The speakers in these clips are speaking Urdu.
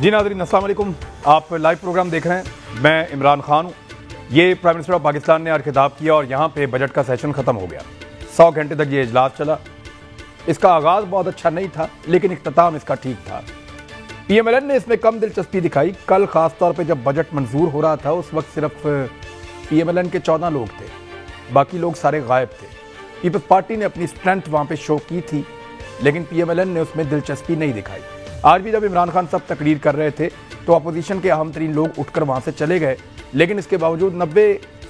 جی ناظرین السلام علیکم، آپ لائیو پروگرام دیکھ رہے ہیں، میں عمران خان ہوں۔ یہ پرائم منسٹر آف پاکستان نے آج خطاب کیا اور یہاں پہ بجٹ کا سیشن ختم ہو گیا۔ 100 گھنٹے تک یہ اجلاس چلا۔ اس کا آغاز بہت اچھا نہیں تھا لیکن اختتام اس کا ٹھیک تھا۔ پی ایم ایل این نے اس میں کم دلچسپی دکھائی۔ کل خاص طور پہ جب بجٹ منظور ہو رہا تھا اس وقت صرف پی ایم ایل این کے 14 لوگ تھے، باقی لوگ سارے غائب تھے۔ پیپلز پارٹی نے اپنی اسٹرینتھ وہاں پہ شو کی تھی لیکن پی ایم ایل این نے اس میں دلچسپی نہیں دکھائی۔ آج بھی جب عمران خان صاحب تقریر کر رہے تھے تو اپوزیشن کے اہم ترین لوگ اٹھ کر وہاں سے چلے گئے، لیکن اس کے باوجود 90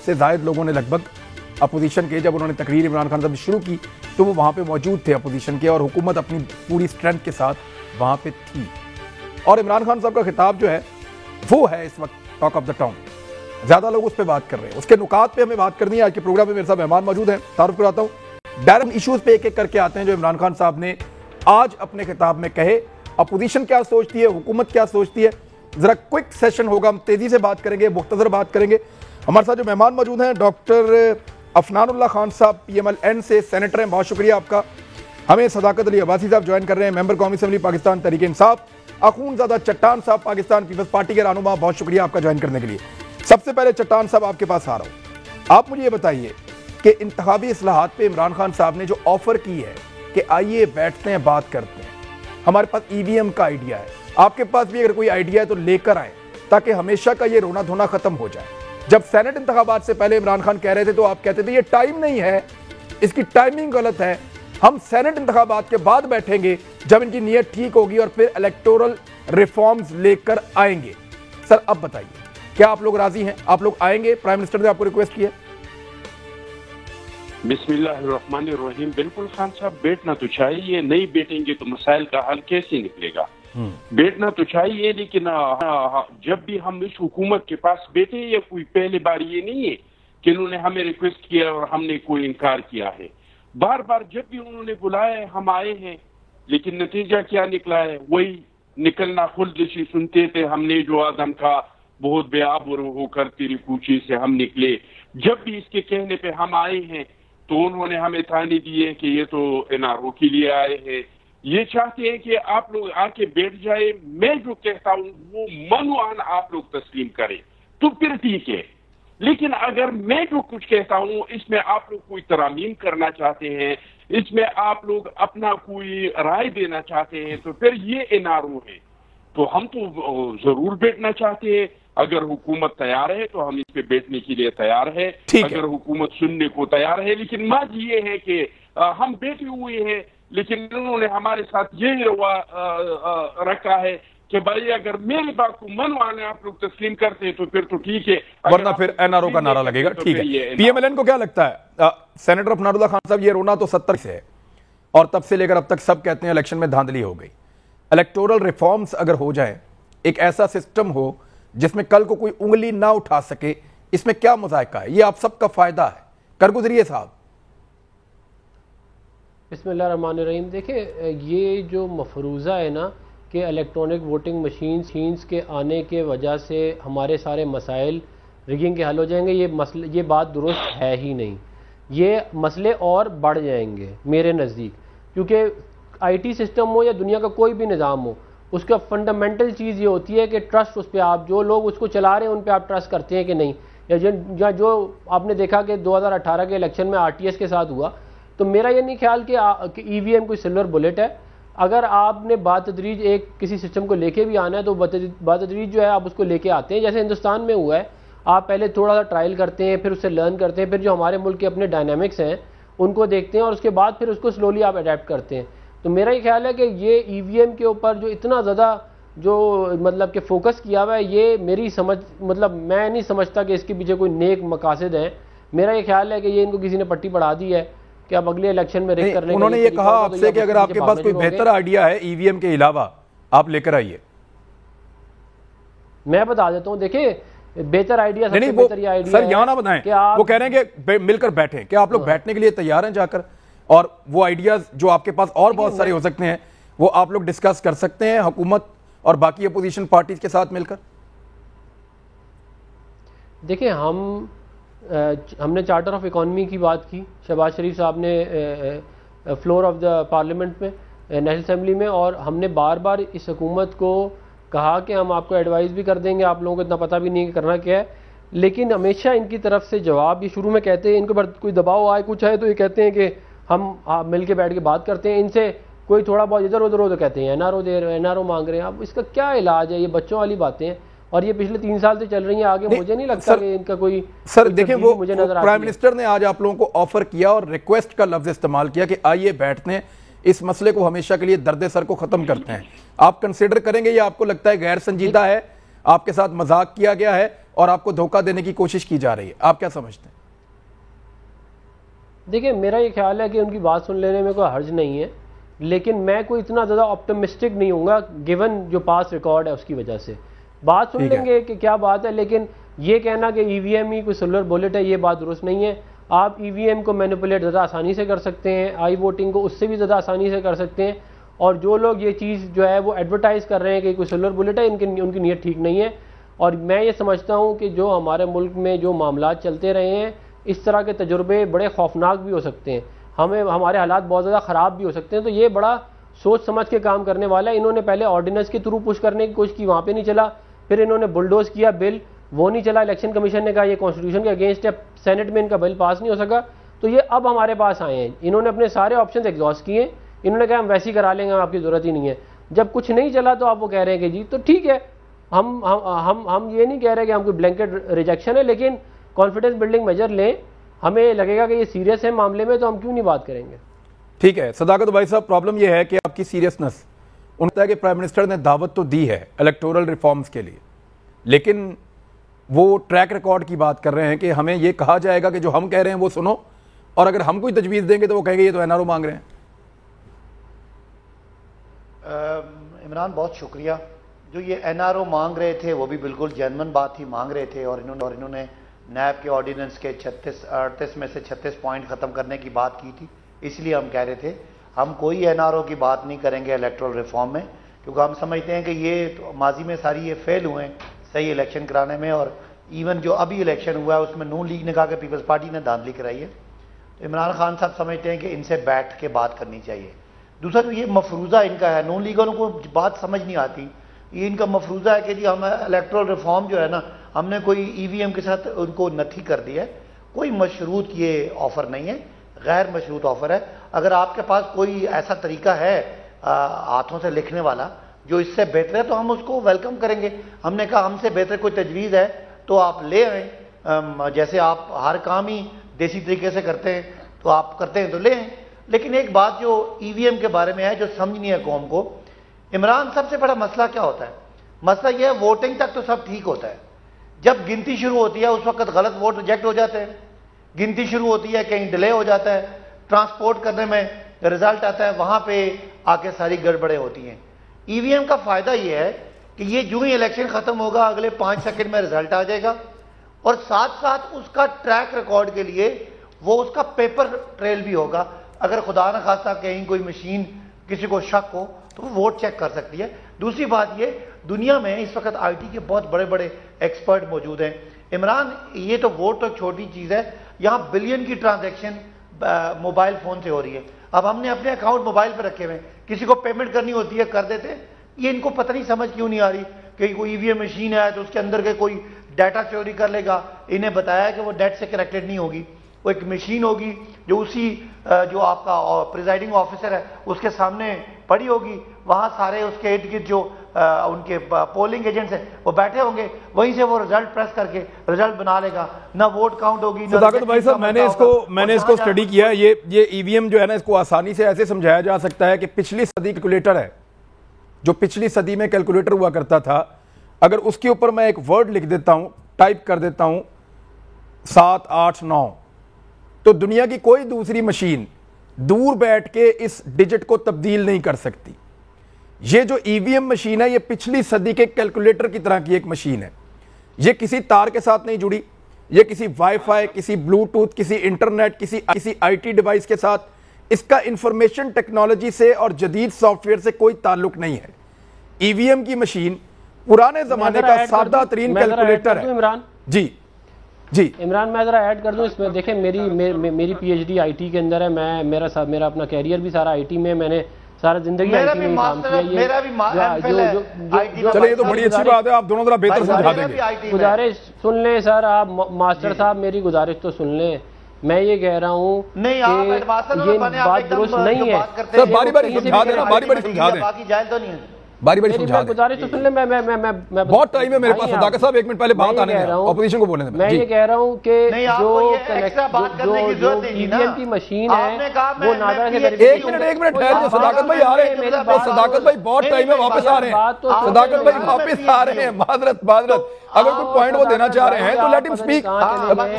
سے زائد لوگوں نے لگ بھگ اپوزیشن کے، جب انہوں نے تقریر عمران خان صاحب شروع کی تو وہ وہاں پہ موجود تھے اپوزیشن کے، اور حکومت اپنی پوری اسٹرینتھ کے ساتھ وہاں پہ تھی۔ اور عمران خان صاحب کا خطاب جو ہے وہ ہے اس وقت ٹاک آف دا ٹاؤن، زیادہ لوگ اس پہ بات کر رہے ہیں، اس کے نکات پہ ہمیں بات کرنی ہے۔ آج کے پروگرام میں میرے ساتھ مہمان موجود ہیں، تعارف کراتا ہوں۔ ڈائریکٹ ایشوز پہ ایک ایک کر کے آتے ہیں جو عمران خان صاحب نے آج اپنے خطاب میں کہے۔ اپوزیشن کیا سوچتی ہے، حکومت کیا سوچتی ہے، ذرا کوئک سیشن ہوگا، ہم تیزی سے بات کریں گے، مختصر بات کریں گے۔ ہمارے ساتھ جو مہمان موجود ہیں ڈاکٹر افنان اللہ خان صاحب پی ایم ایل این سے سینیٹر ہیں، بہت شکریہ آپ کا۔ ہمیں صداقت علی عباسی صاحب جوائن کر رہے ہیں، ممبر قومی اسمبلی پاکستان تحریک انصاف۔ اخون زادہ چٹان صاحب پاکستان پیپلز پارٹی کے رہنما، بہت شکریہ آپ کا جوائن کرنے کے لیے۔ سب سے پہلے چٹان صاحب آپ کے پاس آ رہا ہوں، آپ مجھے یہ بتائیے کہ انتخابی اصلاحات پہ عمران خان صاحب نے جو آفر کی ہے کہ آئیے بیٹھتے ہیں بات کرتے ہیں، ہمارے پاس ای وی ایم کا آئیڈیا ہے، آپ کے پاس بھی اگر کوئی آئیڈیا ہے تو لے کر آئیں تاکہ ہمیشہ کا یہ رونا دھونا ختم ہو جائے۔ جب سینٹ انتخابات سے پہلے عمران خان کہہ رہے تھے تو آپ کہتے تھے یہ ٹائم نہیں ہے، اس کی ٹائمنگ غلط ہے، ہم سینٹ انتخابات کے بعد بیٹھیں گے جب ان کی نیت ٹھیک ہوگی اور پھر الیکٹورل ریفارمز لے کر آئیں گے۔ سر اب بتائیے کیا آپ لوگ راضی ہیں، آپ لوگ آئیں گے؟ پرائم منسٹر نے آپ کو ریکویسٹ کی ہے۔ بسم اللہ الرحمن الرحیم۔ بالکل خان صاحب، بیٹھنا تو چاہیے، نہیں بیٹھیں گے تو مسائل کا حل کیسے نکلے گا؟ بیٹھنا تو چاہیے، لیکن جب بھی ہم اس حکومت کے پاس بیٹھے، یہ کوئی پہلی بار یہ نہیں ہے کہ انہوں نے ہمیں ریکویسٹ کیا اور ہم نے کوئی انکار کیا ہے۔ بار بار جب بھی انہوں نے بلایا ہے ہم آئے ہیں، لیکن نتیجہ کیا نکلا ہے؟ وہی نکلنا خلد جیسی سنتے تھے ہم نے جو آدم کا بہت بے آب ہو کر تیری کوچی سے ہم نکلے۔ جب بھی اس کے کہنے پہ ہم آئے ہیں تو انہوں نے ہمیں تانے دیے کہ یہ تو این آر او کے لیے آئے ہیں، یہ چاہتے ہیں کہ آپ لوگ آ کے بیٹھ جائے، میں جو کہتا ہوں وہ منوعاً آپ لوگ تسلیم کریں تو پھر ٹھیک ہے، لیکن اگر میں جو کچھ کہتا ہوں اس میں آپ لوگ کوئی ترامیم کرنا چاہتے ہیں، اس میں آپ لوگ اپنا کوئی رائے دینا چاہتے ہیں تو پھر یہ این آر او ہے، تو ہم تو ضرور بیٹھنا چاہتے ہیں۔ اگر حکومت تیار ہے تو ہم اس پہ بیٹھنے کے لیے تیار ہے، اگر حکومت سننے کو تیار ہے، لیکن بات یہ ہے کہ ہم بیٹھے ہوئے ہیں، لیکن انہوں نے ہمارے ساتھ یہ رکھا ہے کہ بھائی اگر میری بات کو منوانے آپ لوگ تسلیم کرتے ہیں تو پھر تو ٹھیک ہے، ورنہ پھر این آر او کا نعرہ لگے گا۔ ٹھیک ہے، پی ایم ایل این کو کیا لگتا ہے؟ سینیٹر افنان اللہ خان صاحب، یہ رونا تو 70 سے ہے اور تب سے لے کر اب تک سب کہتے ہیں الیکشن میں دھاندلی ہو گئی۔ الیکٹورل ریفارمز اگر ہو جائیں، ایک ایسا سسٹم ہو جس میں کل کو کوئی انگلی نہ اٹھا سکے، اس میں کیا مذائقہ ہے؟ یہ آپ سب کا فائدہ ہے، کر گزریے صاحب۔ بسم اللہ الرحمن الرحیم۔ دیکھیں یہ جو مفروضہ ہے نا کہ الیکٹرانک ووٹنگ مشینز کے آنے کے وجہ سے ہمارے سارے مسائل ریگنگ کے حل ہو جائیں گے، یہ بات درست ہے ہی نہیں۔ یہ مسئلے اور بڑھ جائیں گے میرے نزدیک، کیونکہ آئی ٹی سسٹم ہو یا دنیا کا کوئی بھی نظام ہو، اس کا فنڈامنٹل چیز یہ ہوتی ہے کہ ٹرسٹ اس پہ، آپ جو لوگ اس کو چلا رہے ہیں ان پہ آپ ٹرسٹ کرتے ہیں کہ نہیں، یا جو آپ نے دیکھا کہ 2018 کے الیکشن میں آر ٹی ایس کے ساتھ ہوا، تو میرا یہ نہیں خیال کہ ای وی ایم کوئی سلور بلیٹ ہے۔ اگر آپ نے بتدریج ایک کسی سسٹم کو لے کے بھی آنا ہے تو بتدریج جو ہے آپ اس کو لے کے آتے ہیں، جیسے ہندوستان میں ہوا ہے، آپ پہلے تھوڑا سا ٹرائل کرتے ہیں، پھر اس سے لرن کرتے ہیں، پھر جو ہمارے ملک کے اپنے ڈائنامکس ہیں ان کو دیکھتے ہیں اور اس کے بعد پھر اس کو سلولی آپ اڈیپٹ کرتے ہیں۔ تو میرا یہ خیال ہے کہ یہ ای وی ایم کے اوپر جو اتنا زیادہ جو مطلب کہ فوکس کیا ہوا ہے، یہ میری سمجھ مطلب میں نہیں سمجھتا کہ اس کے پیچھے کوئی نیک مقاصد ہیں۔ میرا یہ خیال ہے کہ یہ ان کو کسی نے پٹی پڑھا دی ہے کہ اب اگلے الیکشن میں ریک کرنے۔ انہوں نے یہ کہا آپ سے کہ اگر آپ کے پاس کوئی بہتر آئیڈیا ہے ای وی ایم کے علاوہ آپ لے کر آئیے۔ میں بتا دیتا ہوں، دیکھیں بہتر آئیڈیا سر یہاں نہ بتائیں، وہ کہہ رہے ہیں کہ مل کر بیٹھیں، کیا آپ لوگ بیٹھنے کے لیے تیار ہیں جا کر؟ اور وہ آئیڈیاز جو آپ کے پاس اور بہت سارے ہو سکتے ہیں وہ آپ لوگ ڈسکس کر سکتے ہیں حکومت اور باقی اپوزیشن پارٹیز کے ساتھ مل کر۔ دیکھیں ہم نے چارٹر آف اکانومی کی بات کی، شہباز شریف صاحب نے فلور آف دا پارلیمنٹ میں، نیشنل اسمبلی میں، اور ہم نے بار بار اس حکومت کو کہا کہ ہم آپ کو ایڈوائز بھی کر دیں گے, آپ لوگوں کو اتنا پتہ بھی نہیں کہ کرنا کیا ہے, لیکن ہمیشہ ان کی طرف سے جواب, یہ شروع میں کہتے ہیں ان کے اوپر کوئی دباؤ آئے کچھ ہے تو یہ کہتے ہیں کہ ہم مل کے بیٹھ کے بات کرتے ہیں, ان سے کوئی تھوڑا بہت ادھر ادھر ہو تو کہتے ہیں این آر او دے رہے ہیں, این آر او مانگ رہے ہیں. اب اس کا کیا علاج ہے؟ یہ بچوں والی باتیں ہیں اور یہ پچھلے 3 سال سے چل رہی ہیں, آگے مجھے نہیں لگتا کہ ان کا کوئی. سر دیکھیں, وہ پرائم منسٹر نے آج آپ لوگوں کو آفر کیا اور ریکویسٹ کا لفظ استعمال کیا کہ آئیے بیٹھتے ہیں, اس مسئلے کو ہمیشہ کے لیے درد سر کو ختم کرتے ہیں. آپ کنسیڈر کریں گے یا آپ کو لگتا ہے غیر سنجیدہ ہے, آپ کے ساتھ مذاق کیا گیا ہے اور آپ کو دھوکہ دینے کی کوشش کی جا رہی ہے؟ آپ کیا سمجھتے ہیں؟ دیکھیں, میرا یہ خیال ہے کہ ان کی بات سن لینے میں کوئی حرج نہیں ہے, لیکن میں کوئی اتنا زیادہ آپٹمسٹک نہیں ہوں گا گیون جو پاس ریکارڈ ہے اس کی وجہ سے. بات سن لیں گے کہ کیا بات ہے, لیکن یہ کہنا کہ ای وی ایم ہی کوئی سلور بولٹ ہے, یہ بات درست نہیں ہے. آپ ای وی ایم کو مینیپولیٹ زیادہ آسانی سے کر سکتے ہیں, آئی ووٹنگ کو اس سے بھی زیادہ آسانی سے کر سکتے ہیں, اور جو لوگ یہ چیز جو ہے وہ ایڈورٹائز کر رہے ہیں کہ کوئی سلور بولٹ ہے, ان کی نیت ٹھیک نہیں ہے. اور میں یہ سمجھتا ہوں کہ جو ہمارے ملک میں جو معاملات چلتے رہے ہیں, اس طرح کے تجربے بڑے خوفناک بھی ہو سکتے ہیں, ہمارے حالات بہت زیادہ خراب بھی ہو سکتے ہیں. تو یہ بڑا سوچ سمجھ کے کام کرنے والا ہے. انہوں نے پہلے آرڈیننس کے تھرو پش کرنے کی کوشش کی, وہاں پہ نہیں چلا, پھر انہوں نے بلڈوز کیا بل, وہ نہیں چلا, الیکشن کمیشن نے کہا یہ کانسٹیٹیوشن کے اگینسٹ ہے, سینٹ میں ان کا بل پاس نہیں ہو سکا, تو یہ اب ہمارے پاس آئے ہیں. انہوں نے اپنے سارے آپشنز ایگزاسٹ کیے, انہوں نے کہا ہم ویسی کرا لیں گے, آپ کی ضرورت ہی نہیں ہے. جب کچھ نہیں چلا تو آپ وہ کہہ رہے ہیں کہ جی تو ٹھیک ہے, ہم یہ نہیں کہہ رہے کہ ہم کوئی بلینکٹ ریجیکشن ہے, لیکن کانفیڈنس بلڈنگ میجر لیں. ہمیں لگے گا کہ یہ سیریس ہے معاملے میں, تو ہم کیوں نہیں بات کریں گے. ٹھیک ہے صداقت بھائی صاحب, پرابلم یہ ہے کہ آپ کی سیریسنس انہوں نے کہ پرائم منسٹر نے دعوت تو دی ہے الیکٹورل ریفارمز کے لیے, لیکن وہ ٹریک ریکارڈ کی بات کر رہے ہیں کہ ہمیں یہ کہا جائے گا کہ جو ہم کہہ رہے ہیں وہ سنو, اور اگر ہم کوئی تجویز دیں گے تو وہ کہیں گے یہ تو این آر او مانگ رہے ہیں. عمران بہت شکریہ. جو یہ این آر او مانگ رہے تھے وہ بھی بالکل جینون بات تھی, مانگ رہے تھے, اور انہوں نے نیب کے آرڈیننس کے 38 میں سے 36 پوائنٹ ختم کرنے کی بات کی تھی. اس لیے ہم کہہ رہے تھے ہم کوئی این آر او کی بات نہیں کریں گے الیکٹرل ریفارم میں, کیونکہ ہم سمجھتے ہیں کہ یہ ماضی میں ساری یہ فیل ہوئے ہیں صحیح الیکشن کرانے میں, اور ایون جو ابھی الیکشن ہوا ہے اس میں نون لیگ نے کہا کہ پیپلز پارٹی نے دھاندلی کرائی ہے. تو عمران خان صاحب سمجھتے ہیں کہ ان سے بیٹھ کے بات کرنی چاہیے. دوسرا جو یہ مفروضہ ان کا ہے, نون لیگ والوں کو بات سمجھ نہیں آتی, یہ ان کا مفروضہ ہے کہ جی ہم الیکٹرل ریفارم جو ہے نا, ہم نے کوئی ای وی ایم کے ساتھ ان کو نتھی کر دیا ہے. کوئی مشروط یہ آفر نہیں ہے, غیر مشروط آفر ہے. اگر آپ کے پاس کوئی ایسا طریقہ ہے ہاتھوں سے لکھنے والا جو اس سے بہتر ہے تو ہم اس کو ویلکم کریں گے. ہم نے کہا ہم سے بہتر کوئی تجویز ہے تو آپ لے آئیں, جیسے آپ ہر کام ہی دیسی طریقے سے کرتے ہیں تو آپ کرتے ہیں تو لے آئیں. لیکن ایک بات جو ای وی ایم کے بارے میں ہے جو سمجھنی ہے قوم کو, عمران سب سے بڑا مسئلہ کیا ہوتا ہے؟ مسئلہ یہ ہے ووٹنگ تک تو سب ٹھیک ہوتا ہے, جب گنتی شروع ہوتی ہے اس وقت غلط ووٹ ریجیکٹ ہو جاتے ہیں, گنتی شروع ہوتی ہے کہیں ڈیلے ہو جاتا ہے, ٹرانسپورٹ کرنے میں رزلٹ آتا ہے وہاں پہ آ کے ساری گڑبڑیں ہوتی ہیں. ای وی ایم کا فائدہ یہ ہے کہ یہ جو ہی الیکشن ختم ہوگا اگلے 5 سیکنڈ میں رزلٹ آ جائے گا, اور ساتھ ساتھ اس کا ٹریک ریکارڈ کے لیے وہ اس کا پیپر ٹریل بھی ہوگا. اگر خدا نہ خواستہ کہیں کوئی مشین کسی کو شک ہو تو وہ ووٹ چیک کر سکتی ہے. دوسری بات یہ, دنیا میں اس وقت آئی ٹی کے بہت بڑے بڑے ایکسپرٹ موجود ہیں. عمران یہ تو ووٹ تو چھوٹی چیز ہے, یہاں بلین کی ٹرانزیکشن موبائل فون سے ہو رہی ہے. اب ہم نے اپنے اکاؤنٹ موبائل پہ رکھے ہوئے, کسی کو پیمنٹ کرنی ہوتی ہے کر دیتے. یہ ان کو پتہ نہیں سمجھ کیوں نہیں آ رہی کہ کوئی ای وی ایم مشین ہے تو اس کے اندر کے کوئی ڈیٹا چوری کر لے گا. انہیں بتایا کہ وہ ڈیٹ سے کنیکٹڈ نہیں ہوگی, وہ ایک مشین ہوگی جو اسی جو آپ کا پریزائڈنگ آفیسر ہے اس کے سامنے پڑی ہوگی, وہاں سارے اس کے ارد گرد جو ان کے پولنگ ایجنٹس ہیں وہ بیٹھے ہوں گے, وہیں سے وہ رزلٹ پریس کر کے رزلٹ بنا لے گا. نہ ووٹ کاؤنٹ ہوگی. صداقت بھائی صاحب, میں نے اس کو اسٹڈی کیا ہے. یہ ای وی ایم جو ہے نا, اس کو آسانی سے ایسے سمجھایا جا سکتا ہے کہ پچھلی صدی کیلکولیٹر ہے, جو پچھلی صدی میں کیلکولیٹر ہوا کرتا تھا, اگر اس کے اوپر میں ایک ورڈ لکھ دیتا ہوں, ٹائپ کر دیتا ہوں 7 8 9, تو دنیا کی کوئی دوسری مشین دور بیٹھ کے اس ڈیجٹ کو تبدیل نہیں کر سکتی. یہ جو ای وی ایم مشین ہے یہ پچھلی صدی کے کیلکولیٹر کی طرح کی ایک مشین ہے. یہ کسی تار کے ساتھ نہیں جڑی, یہ کسی وائی فائی, کسی بلوٹوتھ, کسی انٹرنیٹ, کسی آئی ٹی ڈیوائس کے ساتھ, اس کا انفارمیشن ٹیکنالوجی سے اور جدید سافٹ ویئر سے کوئی تعلق نہیں ہے. ای وی ایم کی مشین پرانے زمانے کا سادہ ترین کیلکولیٹر ہے. جی جی عمران, میں ذرا ایڈ کر دوں اس میں. دیکھیں میری P H D I T کے اندر ہے, میرا اپنا کیریئر بھی سارا آئی ٹی میں. میں نے سارا زندگی میرا IT بھی میں کام کیا. میرا بھی MPhil ہے IT کا. چلے یہ تو بڑی اچھی بات ہے, آپ دونوں ذرا بہتر سمجھا دیں گے. گزارش سن لیں سر, آپ ماسٹر صاحب میری گزارش تو سن لیں. میں یہ کہہ رہا ہوں نہیں, آپ ایڈوائزر یہ بنے, آپ بات ایک دم درست نہیں ہے سر. باری باری سمجھا دیں, باری باری سمجھا دیں, باقی جائز تو نہیں ہے. باری باری میری سمجھا دیں. گزارش تو سن لیں. میں بہت ٹائم ہے میرے پاس. صداقت صاحب ایک منٹ پہلے بات آنے دیں, اپوزیشن کو بولنے دیں. میں یہ کہہ رہا ہوں کہ جو EVM کی مشین ہے وہ نادرا سے ایک منٹ ٹھہر جائیں. صداقت بھائی آ رہے ہیں, صداقت بھائی بہت ٹائم ہے, واپس آ رہے ہیں. صداقت بھائی واپس آ رہے ہیں, معذرت. اگر کوئی پوائنٹ وہ دینا چاہ رہے ہیں تو لیٹ ہم اسپیک.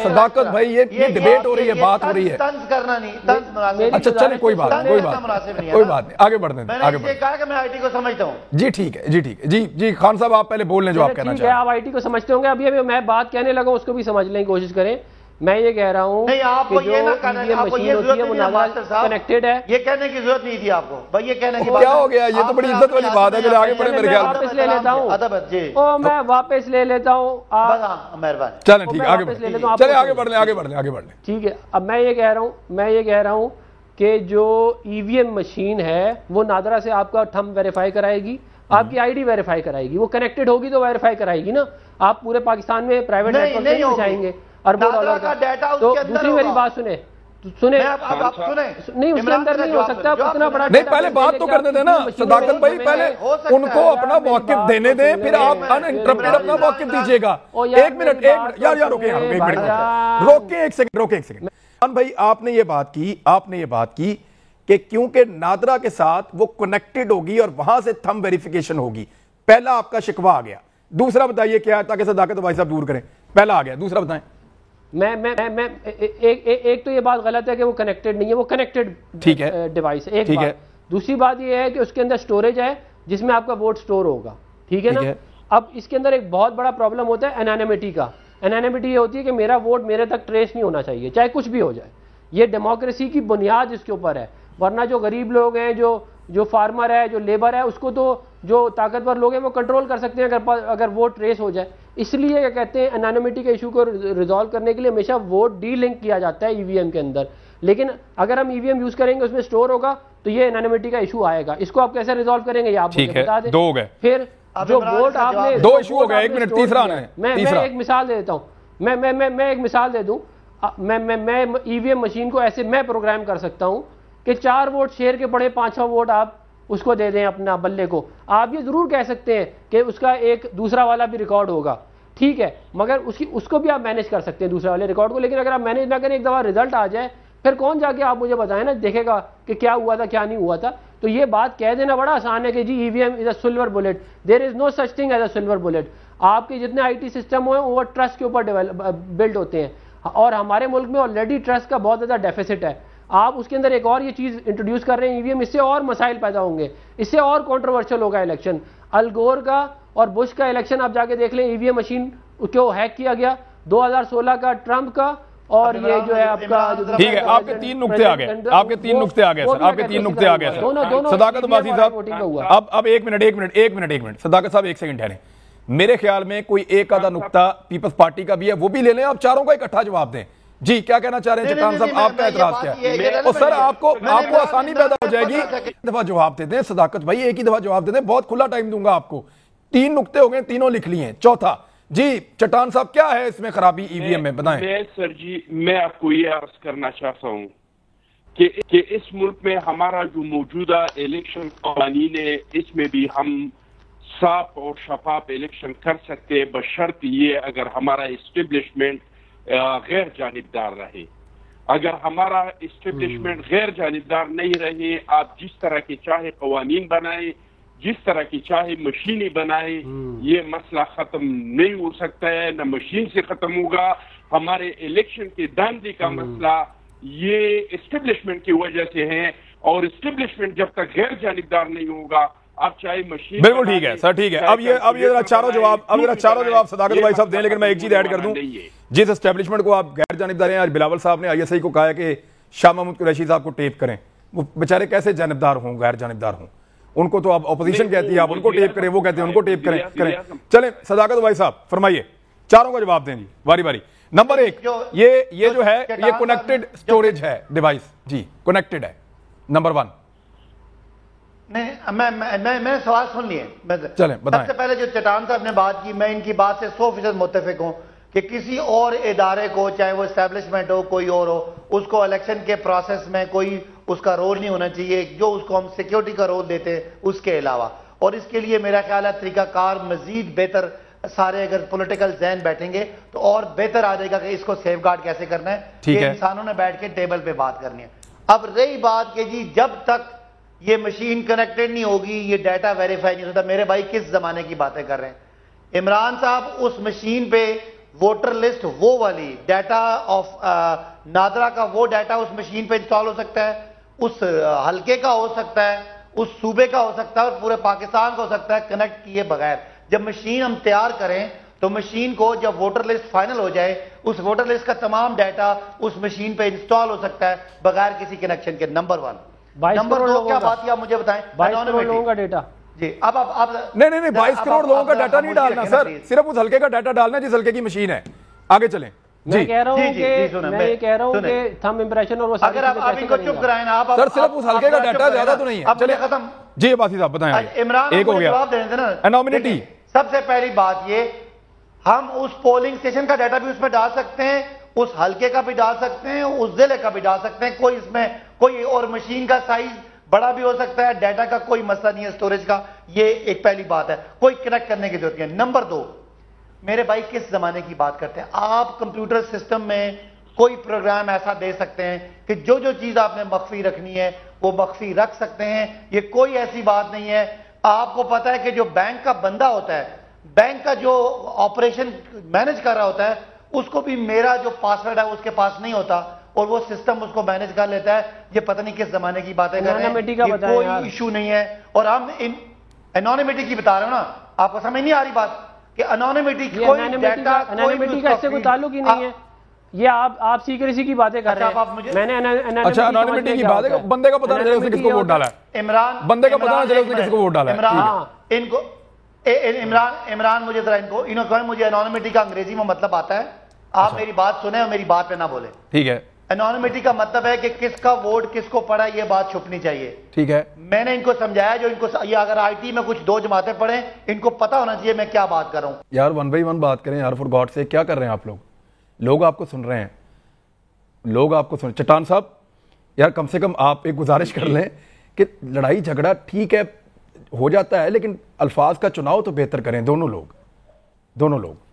صداقت بھائی یہ ڈیبیٹ ہو رہی ہے, بات ہو رہی ہے. طنز کرنا نہیں, طنز مناسب. اچھا چلیں, کوئی بات نہیں, آگے بڑھ دیں. میں نے یہ کہا کہ میں IT کو سمجھتا ہوں. جی ٹھیک ہے, جی خان صاحب آپ پہلے بول لیں جو آپ کہنا چاہیں. آپ IT کو سمجھتے ہوں گے. ابھی میں بات کہنے لگا ہوں, اس کو بھی سمجھنے کی کوشش کریں. میں یہ کہہ رہا ہوں نہیں, آپ کو یہ نہ کرنا, آپ کو یہ ضرورت نہیں ہے ماسٹر صاحب, کنیکٹڈ ہے. یہ کہنے کی ضرورت نہیں تھی آپ کو بھائی. یہ کہنے کی بات کیا ہو گیا, یہ تو بڑی عزت والی بات ہے. چلے آگے بڑھیں, میرے خیال واپس لے لیتا ہوں. ادب جی, میں واپس لے لیتا ہوں. مہربانی. چلیں ٹھیک ہے, آگے بڑھیں. چلیں آگے بڑھ لیں. ٹھیک ہے, اب میں یہ کہہ رہا ہوں کہ جو EVM مشین ہے وہ نادرا سے آپ کا تھم ویریفائی کرائے گی, آپ کی ID ویریفائی کرائے گی. وہ کنیکٹڈ ہوگی تو ویریفائی کرائے گی نا. آپ پورے پاکستان میں پرائیویٹ نیٹ ورک نہیں بچائیں گے اربوں ڈالر کا. تو دوسری میری بات سنیں نہیں, اس کے اندر نہیں ہو سکتا اتنا بڑا. نہیں, پہلے بات تو کرنے دیں نا صداقت بھائی, پہلے ان کو اپنا موقف دینے دیں, پھر آپ انٹرپریٹ اپنا موقف دیجیے گا. ایک منٹ یار روکیں ایک سیکنڈ. بھائی آپ نے یہ بات کی کہ کیونکہ نادرا کے ساتھ وہ کنیکٹڈ ہوگی اور وہاں سے تھم ویریفیکیشن ہوگی. پہلا آپ کا شکوہ آ گیا. دوسرا بتائیے کیا ہے, تاکہ صداقت بھائی صاحب دور کریں. پہلا آ گیا, دوسرا بتائیں. میں ایک تو یہ بات غلط ہے کہ وہ کنیکٹڈ نہیں ہے, وہ کنیکٹڈ ڈیوائس ہے. ایک بات. دوسری بات یہ ہے کہ اس کے اندر سٹوریج ہے جس میں آپ کا ووٹ سٹور ہوگا. ٹھیک ہے نا. اب اس کے اندر ایک بہت بڑا پرابلم ہوتا ہے انانیمٹی کا. انانیمٹی یہ ہوتی ہے کہ میرا ووٹ میرے تک ٹریس نہیں ہونا چاہیے, چاہے کچھ بھی ہو جائے. یہ ڈیموکریسی کی بنیاد اس کے اوپر ہے. ورنہ جو غریب لوگ ہیں, جو فارمر ہے, جو لیبر ہے, اس کو تو جو طاقتور لوگ ہیں وہ کنٹرول کر سکتے ہیں اگر ووٹ ٹریس ہو جائے. اس لیے کیا کہتے ہیں, انانیمٹی کے ایشو کو ریزالو کرنے کے لیے ہمیشہ ووٹ ڈی لنک کیا جاتا ہے EVM کے اندر. لیکن اگر ہم EVM یوز کریں گے, اس میں سٹور ہوگا, تو یہ انانیمٹی کا ایشو آئے گا. اس کو آپ کیسے ریزالو کریں گے یہ آپ مجھے بتا دیں. دو ہو گئے. پھر جو ووٹ آپ نے, دو ایشو ہو گئے, ایک منٹ تیسرا میں ایک مثال دے دیتا ہوں. میں ایک مثال دے دوں. میں EVM مشین کو ایسے میں پروگرام کر سکتا ہوں کہ 4 ووٹ شیئر کے پڑے, 5 ووٹ آپ اس کو دے دیں اپنا بلے کو. آپ یہ ضرور کہہ سکتے ہیں کہ اس کا ایک دوسرا والا بھی ریکارڈ ہوگا. ٹھیک ہے, مگر اس کو بھی آپ مینیج کر سکتے ہیں دوسرے والے ریکارڈ کو. لیکن اگر آپ مینیج نہ کریں, ایک دفعہ رزلٹ آ جائے, پھر کون جا کے آپ مجھے بتائیں نا, دیکھے گا کہ کیا ہوا تھا کیا نہیں ہوا تھا. تو یہ بات کہہ دینا بڑا آسان ہے کہ جی EVM is a silver bullet. There is no such thing as a silver bullet. آپ کے جتنے IT سسٹم ہوئے وہ ٹرسٹ کے اوپر بلڈ ہوتے ہیں, اور ہمارے ملک میں آلریڈی ٹرسٹ کا بہت زیادہ ڈیفیسٹ ہے. آپ اس کے اندر ایک اور یہ چیز انٹروڈیوس کر رہے ہیں EVM, اس سے اور مسائل پیدا ہوں گے, اس سے اور کنٹروورشل ہوگا الیکشن. الگور کا اور بش کا الیکشن آپ جا کے دیکھ لیں, EVM مشین کو ہیک کیا گیا. 2016 کا ٹرمپ کا, اور یہ جو ہے آپ کا. ٹھیک ہے, آپ کے 3 نقطے آ گئے, سر. آپ کے 3 نقطے آ گئے سر. صداقت باسی صاحب, اب ایک منٹ صداقت صاحب ایک سیکنڈ ٹھہریں. میرے خیال میں کوئی ایک آدھا نقطہ پیپلز پارٹی کا بھی ہے, وہ بھی لے لیں, آپ چاروں کا اکٹھا جواب دیں. جی کیا کہنا چاہ رہے ہیں چٹان صاحب, آپ کا اعتراض کیا ہے؟ اور سر آپ کو آسانی پیدا ہو جائے گی. ایک دفعہ جواب دے دیں صداقت بھائی, ایک ہی دفعہ جواب دے دیں, بہت کھلا ٹائم دوں گا آپ کو. 3 نقطے ہو گئے, تینوں لکھ لیے ہیں. چوتھا جی چٹان صاحب, کیا ہے اس میں خرابی EVM میں, بتائیں. سر جی, میں آپ کو یہ عرض کرنا چاہتا ہوں کہ اس ملک میں ہمارا جو موجودہ الیکشن قوانین ہے, اس میں بھی ہم صاف اور شفاف الیکشن کر سکتے ہیں, بشرط یہ اگر ہمارا اسٹیبلشمنٹ غیر جانبدار رہے. اگر ہمارا اسٹیبلشمنٹ غیر جانبدار نہیں رہے, آپ جس طرح کے چاہے قوانین بنائیں, جس طرح کی چاہے مشینیں بنائیں, یہ مسئلہ ختم نہیں ہو سکتا ہے, نہ مشین سے ختم ہوگا. ہمارے الیکشن کے دھاندلی کا مسئلہ یہ اسٹیبلشمنٹ کی وجہ سے ہے, اور اسٹیبلشمنٹ جب تک غیر جانبدار نہیں ہوگا, آپ چاہے مشین. بالکل ٹھیک ہے سر, ٹھیک ہے. اب یہ ذرا چاروں جواب صداقت بھائی صاحب دیں, لیکن میں ایک چیز ایڈ کر دوں. جس اسٹیبلشمنٹ کو آپ غیر جانبدار ہیں, آج بلاول صاحب نے ISI کو کہا ہے کہ شاہ محمود قریشی صاحب کو ٹیپ کریں. وہ بیچارے کیسے جانبدار ہوں, غیر جانبدار ہوں؟ ان کو تو آپ اپوزیشن کہتی ہے, آپ ان کو ٹیپ کریں, وہ کہتے ہیں ان کو ٹیپ کریں. چلیں صداقت بھائی صاحب فرمائیے, چاروں کا جواب دیں جی باری باری. نمبر 1, یہ جو ہے یہ کنیکٹڈ سٹوریج ہے ڈیوائس. جی کنیکٹڈ ہے. نمبر 1 نہیں میں سوال سن لیے. چلیں بتائیں. سب سے پہلے جو چٹان صاحب نے بات کی میں ان کی بات سے 100% متفق ہوں کہ کسی اور ادارے کو چاہے وہ اسٹیبلشمنٹ ہو کوئی اور ہو اس کو الیکشن کے پروسیس میں کوئی اس کا رول نہیں ہونا چاہیے جو اس کو ہم سیکیورٹی کا رول دیتے ہیں اس کے علاوہ. اور اس کے لیے میرا خیال ہے طریقہ کار مزید بہتر سارے اگر پولیٹیکل ذہن بیٹھیں گے تو اور بہتر آ جائے گا کہ اس کو سیف گارڈ کیسے کرنا ہے. یہ انسانوں نے بیٹھ کے ٹیبل پہ بات کرنی ہے. اب رہی بات کہ جی جب تک یہ مشین کنیکٹڈ نہیں ہوگی یہ ڈیٹا ویریفائی نہیں ہوتا. میرے بھائی کس زمانے کی باتیں کر رہے ہیں؟ عمران صاحب اس مشین پہ ووٹر لسٹ وہ والی ڈیٹا آف نادرا کا وہ ڈیٹا اس مشین پہ انسٹال ہو سکتا ہے, اس حلقے کا ہو سکتا ہے, اس صوبے کا ہو سکتا ہے اور پورے پاکستان کا ہو سکتا ہے کنیکٹ کیے بغیر. جب مشین ہم تیار کریں تو مشین کو جب ووٹر لسٹ فائنل ہو جائے اس ووٹر لسٹ کا تمام ڈیٹا اس مشین پہ انسٹال ہو سکتا ہے بغیر کسی کنیکشن کے. نمبر 1. نمبر 2 کیا بات کیا مجھے بتائیں. 22 کروڑ لوگوں کا ڈیٹا. جی اب نہیں 22 کروڑ لوگوں کا ڈیٹا نہیں ڈالنا سر, صرف اس حلقے کا ڈیٹا ڈالنا جس حلقے کی مشین ہے. آگے چلیں. میں کہہ رہا ہوں کہ تھم امپریشن اور وہ ساری اگر آپ ان کو چپ کرائیں نا سر صرف اس حلقے کا ڈیٹا زیادہ تو نہیں ہے. چلیں ختم. جی عباسی صاحب بتائیں. ایک ہو گیا. انومینٹی. سب سے پہلی بات یہ ہم اس پولنگ اسٹیشن کا ڈیٹا بھی اس میں ڈال سکتے ہیں, اس حلقے کا بھی ڈال سکتے ہیں, اس ضلع کا بھی ڈال سکتے ہیں. کوئی اس میں کوئی اور مشین کا سائز بڑا بھی ہو سکتا ہے. ڈیٹا کا کوئی مسئلہ نہیں ہے اسٹوریج کا. یہ ایک پہلی بات ہے, کوئی کنیکٹ کرنے کی ضرورت نہیں ہے. نمبر 2 میرے بھائی کس زمانے کی بات کرتے ہیں آپ؟ کمپیوٹر سسٹم میں کوئی پروگرام ایسا دے سکتے ہیں کہ جو چیز آپ نے مخفی رکھنی ہے وہ مخفی رکھ سکتے ہیں. یہ کوئی ایسی بات نہیں ہے. آپ کو پتا ہے کہ جو بینک کا بندہ ہوتا ہے, بینک کا جو آپریشن مینج کر رہا ہوتا ہے, اس کو بھی میرا جو پاسورڈ ہے اس کے پاس نہیں ہوتا اور وہ سسٹم اس کو مینج کر لیتا ہے. یہ پتہ نہیں کس زمانے کی باتیں کر رہے ہیں. یہ کوئی ایشو نہیں ہے. اور ہم انونیمٹی کی بتا رہے ہیں نا, آپ کو سمجھ نہیں آ رہی بات کہ انونیمٹی انونیمٹی کا اس سے کوئی تعلق ہی نہیں ہے. یہ آپ سیکریسی کی باتیں کر رہے ہیں. میں نے اچھا انونیمٹی کی بات ہے, بندے کا پتہ نہیں چلا اس نے کس کو ووٹ ڈالا ہے. بندے کا پتہ نہیں چلا اس نے کس کو ووٹ ڈالا ہے. ان کو عمران مجھے ذرا انہوں کہیں مجھے انونیمٹی کا انگریزی میں مطلب آتا ہے. آپ میری بات سنیں اور میری بات پہ نہ بولیں. ٹھیک ہے. انونیمٹی کا مطلب ہے کہ کس کا ووٹ کس کو پڑا یہ بات چھپنی چاہیے. ٹھیک ہے. میں نے ان کو سمجھایا جو ان کو یہ اگر آئی ٹی میں کچھ 2 جماعتیں پڑھیں ان کو پتا ہونا چاہیے میں کیا بات کر رہا ہوں. یار 1 by 1 بات کریں یار, فور گاڈ سے کیا کر رہے ہیں آپ لوگ؟ لوگ آپ کو سن رہے ہیں, لوگ آپ کو سن. چٹان صاحب یار کم سے کم آپ ایک گزارش کر لیں کہ لڑائی جھگڑا ٹھیک ہے ہو جاتا ہے لیکن الفاظ کا چناؤ تو بہتر کریں. دونوں لوگ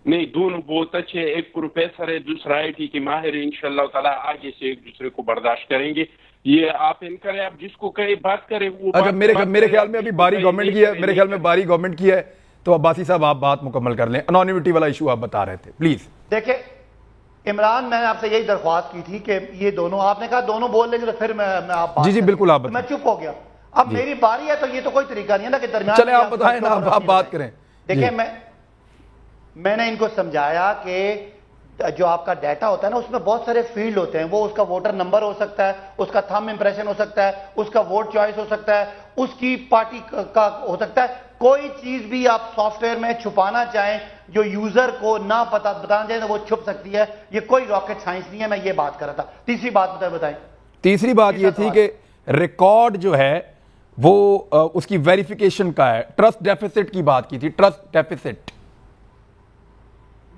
نہیں, دونوں بہت اچھے. ایک پروفیسر ہے, دوسرا آئی ٹی کے ماہر ہے. انشاءاللہ تعالی آگے سے ایک دوسرے کو برداشت کریں گے. یہ آپ ان کریں, آپ جس کو کہیں بات کریں وہ. اچھا میرے خیال میں ابھی باری گورنمنٹ کی ہے, میرے خیال میں باری گورنمنٹ کی ہے, تو عباسی صاحب آپ بات مکمل کر لیں. انونیمٹی والا ایشو آپ بتا رہے تھے پلیز. دیکھیں عمران, میں نے آپ سے یہی درخواست کی تھی کہ یہ دونوں, آپ نے کہا دونوں بول لیں گے تو پھر میں آپ جی جی بالکل آپ میں چپ ہو گیا. اب میری باری ہے تو یہ تو کوئی طریقہ نہیں ہے نا کہ درمیان. چلیں آپ بتائیں نا, آپ بات کریں. دیکھیں میں نے ان کو سمجھایا کہ جو آپ کا ڈیٹا ہوتا ہے نا اس میں بہت سارے فیلڈ ہوتے ہیں. وہ اس کا ووٹر نمبر ہو سکتا ہے, اس کا تھم امپریشن ہو سکتا ہے, اس کا ووٹ چوائس ہو سکتا ہے, اس کی پارٹی کا ہو سکتا ہے. کوئی چیز بھی آپ سافٹ ویئر میں چھپانا چاہیں جو یوزر کو نہ بتانا چاہیں تو وہ چھپ سکتی ہے. یہ کوئی راکٹ سائنس نہیں ہے. میں یہ بات کر رہا تھا. تیسری بات بتائیں. تیسری بات یہ تھی کہ ریکارڈ جو ہے وہ اس کی ویریفیکیشن کا ہے. ٹرسٹ ڈیفیسٹ کی بات کی تھی. ٹرسٹ ڈیفیسٹ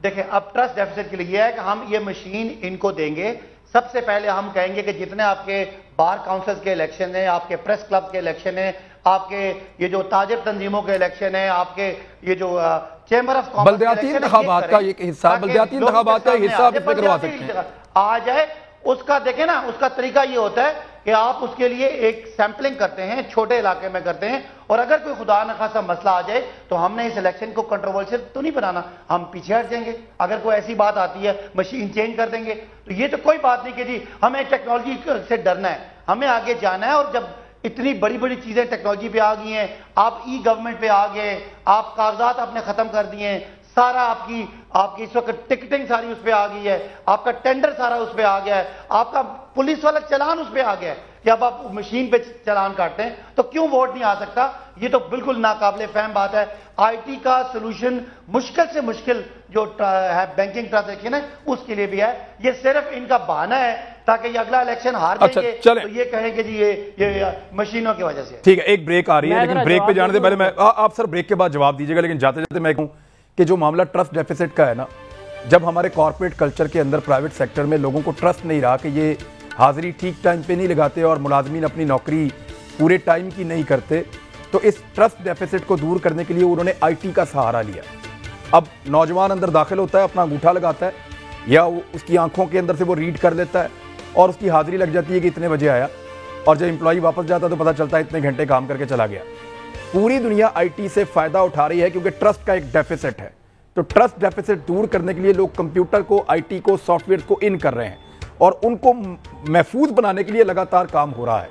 دیکھیں اب ٹرسٹ ڈیفیسٹ کے لیے یہ ہے کہ ہم یہ مشین ان کو دیں گے. سب سے پہلے ہم کہیں گے کہ جتنے آپ کے بار کاؤنسلز کے الیکشن ہیں, آپ کے پریس کلب کے الیکشن ہیں, آپ کے یہ جو تاجر تنظیموں کے الیکشن ہیں, آپ کے یہ جو چیمبر آف کامرس بلدیاتی انتخابات کا یہ حصہ, بلدیاتی انتخابات کا حصہ آپ اس پہ کروا سکتے ہیں. آ جائے اس کا دیکھیں نا, اس کا طریقہ یہ ہوتا ہے کہ آپ اس کے لیے ایک سیمپلنگ کرتے ہیں, چھوٹے علاقے میں کرتے ہیں, اور اگر کوئی خدا نخواستہ مسئلہ آ جائے تو ہم نے اس الیکشن کو کنٹروورشل تو نہیں بنانا, ہم پیچھے ہٹ جائیں گے. اگر کوئی ایسی بات آتی ہے مشین چینج کر دیں گے. تو یہ تو کوئی بات نہیں کہ جی ہمیں ٹیکنالوجی سے ڈرنا ہے, ہمیں آگے جانا ہے. اور جب اتنی بڑی بڑی چیزیں ٹیکنالوجی پہ آ گئی ہیں, آپ ای گورنمنٹ پہ آ گئے, آپ کاغذات آپ نے ختم کر دیے ہیں, سارا آپ کی اس وقت ٹکٹنگ ساری اس پہ آ گئی ہے, آپ کا ٹینڈر سارا اس پہ آ گیا ہے, آپ کا پولیس والا چلان اس پہ آ گیا ہے. کہ اب آپ مشین پہ چلان کاٹتے ہیں تو کیوں ووٹ نہیں آ سکتا؟ یہ تو بالکل ناقابل فہم بات ہے. آئی ٹی کا سلوشن مشکل سے مشکل جو ہے بینکنگ ٹرانزیکشن ہے اس کے لیے بھی ہے. یہ صرف ان کا بہانہ ہے تاکہ یہ اگلا الیکشن ہار جائیں گے تو یہ کہیں کہ جی یہ مشینوں کی وجہ سے. ٹھیک ہے, ایک بریک آ رہی ہے, لیکن بریک پہ جانے سے پہلے میں آپ سر بریک کے بعد جواب دیجیے گا, لیکن جاتے جاتے میں کہوں کہ جو معاملہ ٹرسٹ ڈیفیسٹ کا ہے نا, جب ہمارے کارپوریٹ کلچر کے اندر پرائیویٹ سیکٹر میں لوگوں کو ٹرسٹ نہیں رہا کہ یہ حاضری ٹھیک ٹائم پہ نہیں لگاتے اور ملازمین اپنی نوکری پورے ٹائم کی نہیں کرتے, تو اس ٹرسٹ ڈیفیسٹ کو دور کرنے کے لیے انہوں نے آئی ٹی کا سہارا لیا. اب نوجوان اندر داخل ہوتا ہے, اپنا انگوٹھا لگاتا ہے یا اس کی آنکھوں کے اندر سے وہ ریڈ کر لیتا ہے اور اس کی حاضری لگ جاتی ہے کہ اتنے بجے آیا, اور جب امپلائی واپس جاتا ہے تو پتہ چلتا ہے اتنے گھنٹے کام کر کے چلا گیا. پوری دنیا آئی ٹی سے فائدہ اٹھا رہی ہے کیونکہ ٹرسٹ کا ایک ڈیفیسٹ ہے. تو ٹرسٹ ڈیفیسٹ دور کرنے کے لیے لوگ کمپیوٹر کو, آئی ٹی کو, سافٹ ویئر کو ان کر رہے ہیں اور ان کو محفوظ بنانے کے لیے لگاتار کام ہو رہا ہے.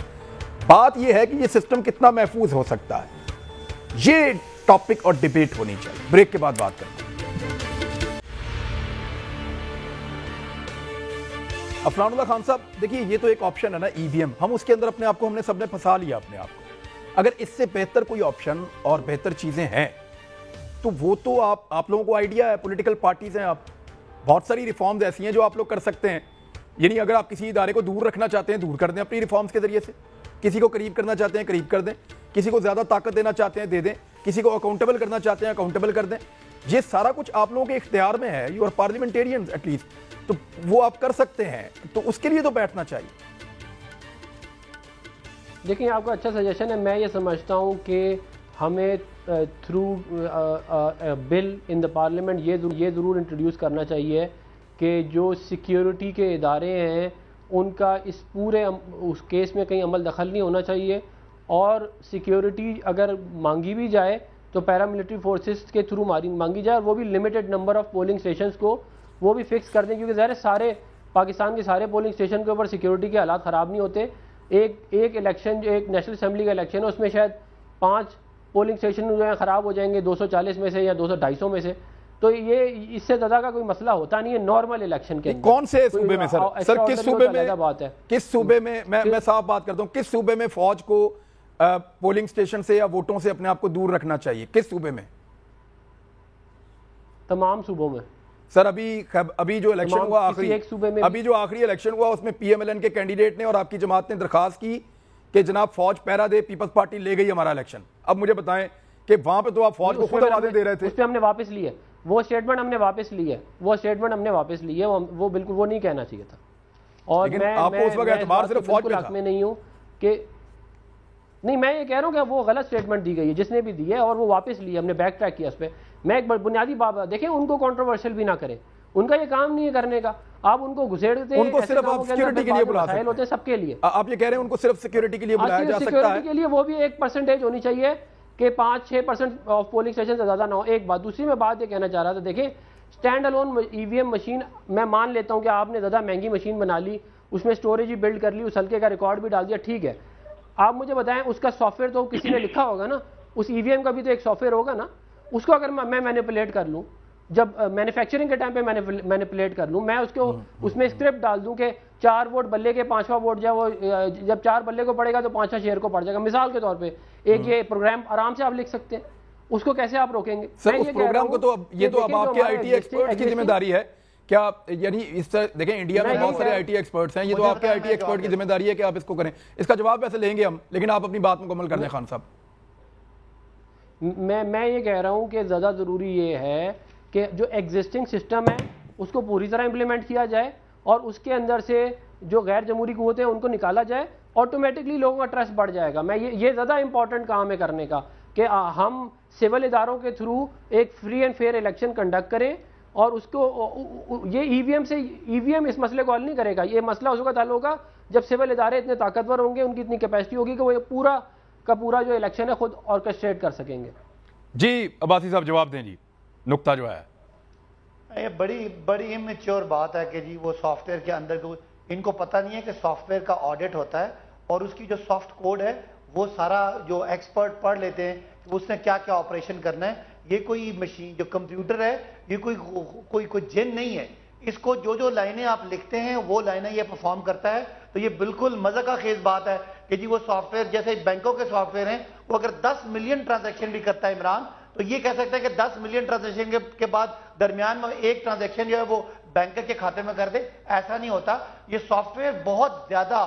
بات یہ ہے کہ یہ سسٹم کتنا محفوظ ہو سکتا ہے, یہ ٹاپک اور ڈیبیٹ ہونی چاہیے. بریک کے بعد بات کرتے ہیں. افران اللہ خان صاحب, دیکھیے یہ تو ایک آپشن ہے نا ای وی ایم, ہم اس کے اندر اپنے آپ کو, ہم نے سب نے پھنسا لیا اپنے آپ کو. اگر اس سے بہتر کوئی آپشن اور بہتر چیزیں ہیں تو وہ تو آپ لوگوں کو آئیڈیا ہے, پولیٹیکل پارٹیز ہیں, آپ بہت ساری ریفارمز ایسی ہیں جو آپ لوگ کر سکتے ہیں. یعنی اگر آپ کسی ادارے کو دور رکھنا چاہتے ہیں دور کر دیں اپنی ریفارمز کے ذریعے سے, کسی کو قریب کرنا چاہتے ہیں قریب کر دیں, کسی کو زیادہ طاقت دینا چاہتے ہیں دے دیں, کسی کو اکاؤنٹیبل کرنا چاہتے ہیں اکاؤنٹیبل کر دیں. یہ سارا کچھ آپ لوگوں کے اختیار میں ہے, you are parliamentarians at least, تو وہ آپ کر سکتے ہیں, تو اس کے لیے تو بیٹھنا چاہیے. دیکھیں آپ کا اچھا سجیشن ہے. میں یہ سمجھتا ہوں کہ ہمیں تھرو بل ان دا پارلیمنٹ یہ ضرور انٹروڈیوس کرنا چاہیے کہ جو سیکیورٹی کے ادارے ہیں ان کا اس پورے اس کیس میں کہیں عمل دخل نہیں ہونا چاہیے, اور سیکیورٹی اگر مانگی بھی جائے تو پیراملٹری فورسز کے تھرو مانگی جائے, اور وہ بھی limited number of polling stations کو وہ بھی فکس کر دیں, کیونکہ ظاہر سارے پاکستان کے سارے پولنگ اسٹیشن کے اوپر سیکیورٹی کے حالات خراب نہیں ہوتے. ایک الیکشن جو ایک نیشنل اسمبلی کا الیکشن ہے اس میں شاید 5 پولنگ اسٹیشن جو ہیں خراب ہو جائیں گے 240 میں سے یا 200-250 میں سے, تو یہ اس سے زیادہ کا کوئی مسئلہ ہوتا نہیں ہے نارمل الیکشن کے اندر. کون سے صوبے میں سر کس صوبے میں, کس صوبے میں, میں صاف بات کرتا ہوں, کس صوبے میں فوج کو پولنگ اسٹیشن سے یا ووٹوں سے اپنے آپ کو دور رکھنا چاہیے, کس صوبے میں؟ تمام صوبوں میں سر. ابھی جو الیکشن ہوا ابھی جو آخری الیکشن ہوا اس میں پی ایم ایل این کے کینڈیڈیٹ نے اور آپ کی جماعت نے درخواست کی کہ جناب فوج پہرا دے, پیپلز پارٹی لے گئی ہمارا الیکشن. اب مجھے بتائیں کہ وہاں پہ تو آپ فوج کو خود وعدے دے رہے تھے. اس پہ ہم نے واپس لی ہے, وہ اسٹیٹمنٹ ہم نے واپس لی ہے, وہ بالکل وہ نہیں کہنا چاہیے تھا. اور میں آپ کو اس وقت اعتبار صرف فوج پہ تھا, میں نہیں ہوں کہ نہیں, میں یہ کہہ رہا ہوں کہ وہ غلط اسٹیٹمنٹ دی گئی ہے جس نے بھی دی ہے, اور وہ واپس لی, ہم نے بیک ٹریک کیا اس پہ. میں ایک بنیادی بات دیکھیں, ان کو کنٹروورشل بھی نہ کریں, ان کا یہ کام نہیں ہے کرنے کا. آپ ان کو گھسیڑ دیتے ہیں, ان کو صرف آپ سیکیورٹی کے لیے بلا سکتے ہیں, سب کے لیے. آپ یہ کہہ رہے ہیں ان کو صرف سیکیورٹی کے لیے بلایا جا سکتا ہے. سیکیورٹی کے لیے وہ بھی 1% ہونی چاہیے کہ 5-6% آف پولنگ اسٹیشن سے زیادہ نہ ہو. ایک بات. دوسری میں بات یہ کہنا چاہ رہا تھا, دیکھیں اسٹینڈ الون ای وی ایم مشین, میں مان لیتا ہوں کہ آپ نے زیادہ مہنگی مشین بنا لی, اس میں اسٹوریج بھی بلڈ کر لی, اس ہلکے کا ریکارڈ بھی ڈال دیا, ٹھیک ہے. آپ مجھے بتائیں اس کا سافٹ ویئر تو کسی نے لکھا ہوگا نا, اس ای وی ایم کا بھی تو ایک سافٹ ویئر ہوگا نا. اس کو اگر میں مینیپولیٹ کر لوں, جب مینوفیکچرنگ کے ٹائم پہ مینیپولیٹ کر لوں, میں اس میں اسکرپٹ ڈال دوں کہ 4 ووٹ بلے کے 5واں ووٹ جو وہ جب 4 بلے کو پڑے گا تو 5واں شیئر کو پڑ جائے گا, مثال کے طور پہ ایک یہ پروگرام آرام سے آپ لکھ سکتے ہیں. اس کو کیسے آپ روکیں گے سر؟ اس پروگرام کو تو یہ تو اب آپ کے آئی ٹی ایکسپرٹ کی ذمہ داری ہے کیا, یعنی اس طرح دیکھیں انڈیا میں بہت سارے آئی ٹی ایکسپرٹس ہیں, یہ تو آپ کے آئی ٹی ایکسپرٹ کی ذمہ داری ہے کہ آپ اس کو کریں. اس کا جواب ویسے لیں گے ہم, لیکن آپ اپنی بات مکمل کر دیں خان صاحب. میں یہ کہہ رہا ہوں کہ زیادہ ضروری یہ ہے کہ جو ایگزسٹنگ سسٹم ہے اس کو پوری طرح امپلیمنٹ کیا جائے, اور اس کے اندر سے جو غیر جمہوری قوتیں ان کو نکالا جائے, آٹومیٹکلی لوگوں کا ٹرسٹ بڑھ جائے گا. میں یہ زیادہ امپورٹنٹ کام ہے کرنے کا کہ ہم سول اداروں کے تھرو ایک free and fair election conduct کریں, اور اس کو یہ ای وی ایم اس مسئلے کو حل نہیں کرے گا. یہ مسئلہ اس وقت حل ہوگا جب سول ادارے اتنے طاقتور ہوں گے, ان کی اتنی کیپیسٹی ہوگی کہ وہ پورا کا پورا جو الیکشن ہے خود آرکسٹریٹ کر سکیں گے. جی عباسی صاحب جواب دیں. جی نقطہ جو ہے یہ بڑی امیچور بات ہے کہ جی وہ سافٹ ویئر کے اندر ان کو پتہ نہیں ہے کہ سافٹ ویئر کا آڈٹ ہوتا ہے, اور اس کی جو سافٹ کوڈ ہے وہ سارا جو ایکسپرٹ پڑھ لیتے ہیں اس نے کیا کیا آپریشن کرنا ہے. یہ کوئی مشین جو کمپیوٹر ہے یہ کوئی جن نہیں ہے. اس کو جو لائنیں آپ لکھتے ہیں وہ لائنیں یہ پرفارم کرتا ہے. تو یہ بالکل مزہ کا خیز بات ہے کہ جی وہ سافٹ ویئر جیسے بینکوں کے سافٹ ویئر ہیں وہ اگر 10 ملین ٹرانزیکشن بھی کرتا ہے عمران تو یہ کہہ سکتا ہے کہ 10 ملین ٹرانزیکشن کے بعد درمیان میں ایک ٹرانزیکشن جو ہے وہ بینکر کے کھاتے میں کر دے. ایسا نہیں ہوتا. یہ سافٹ ویئر بہت زیادہ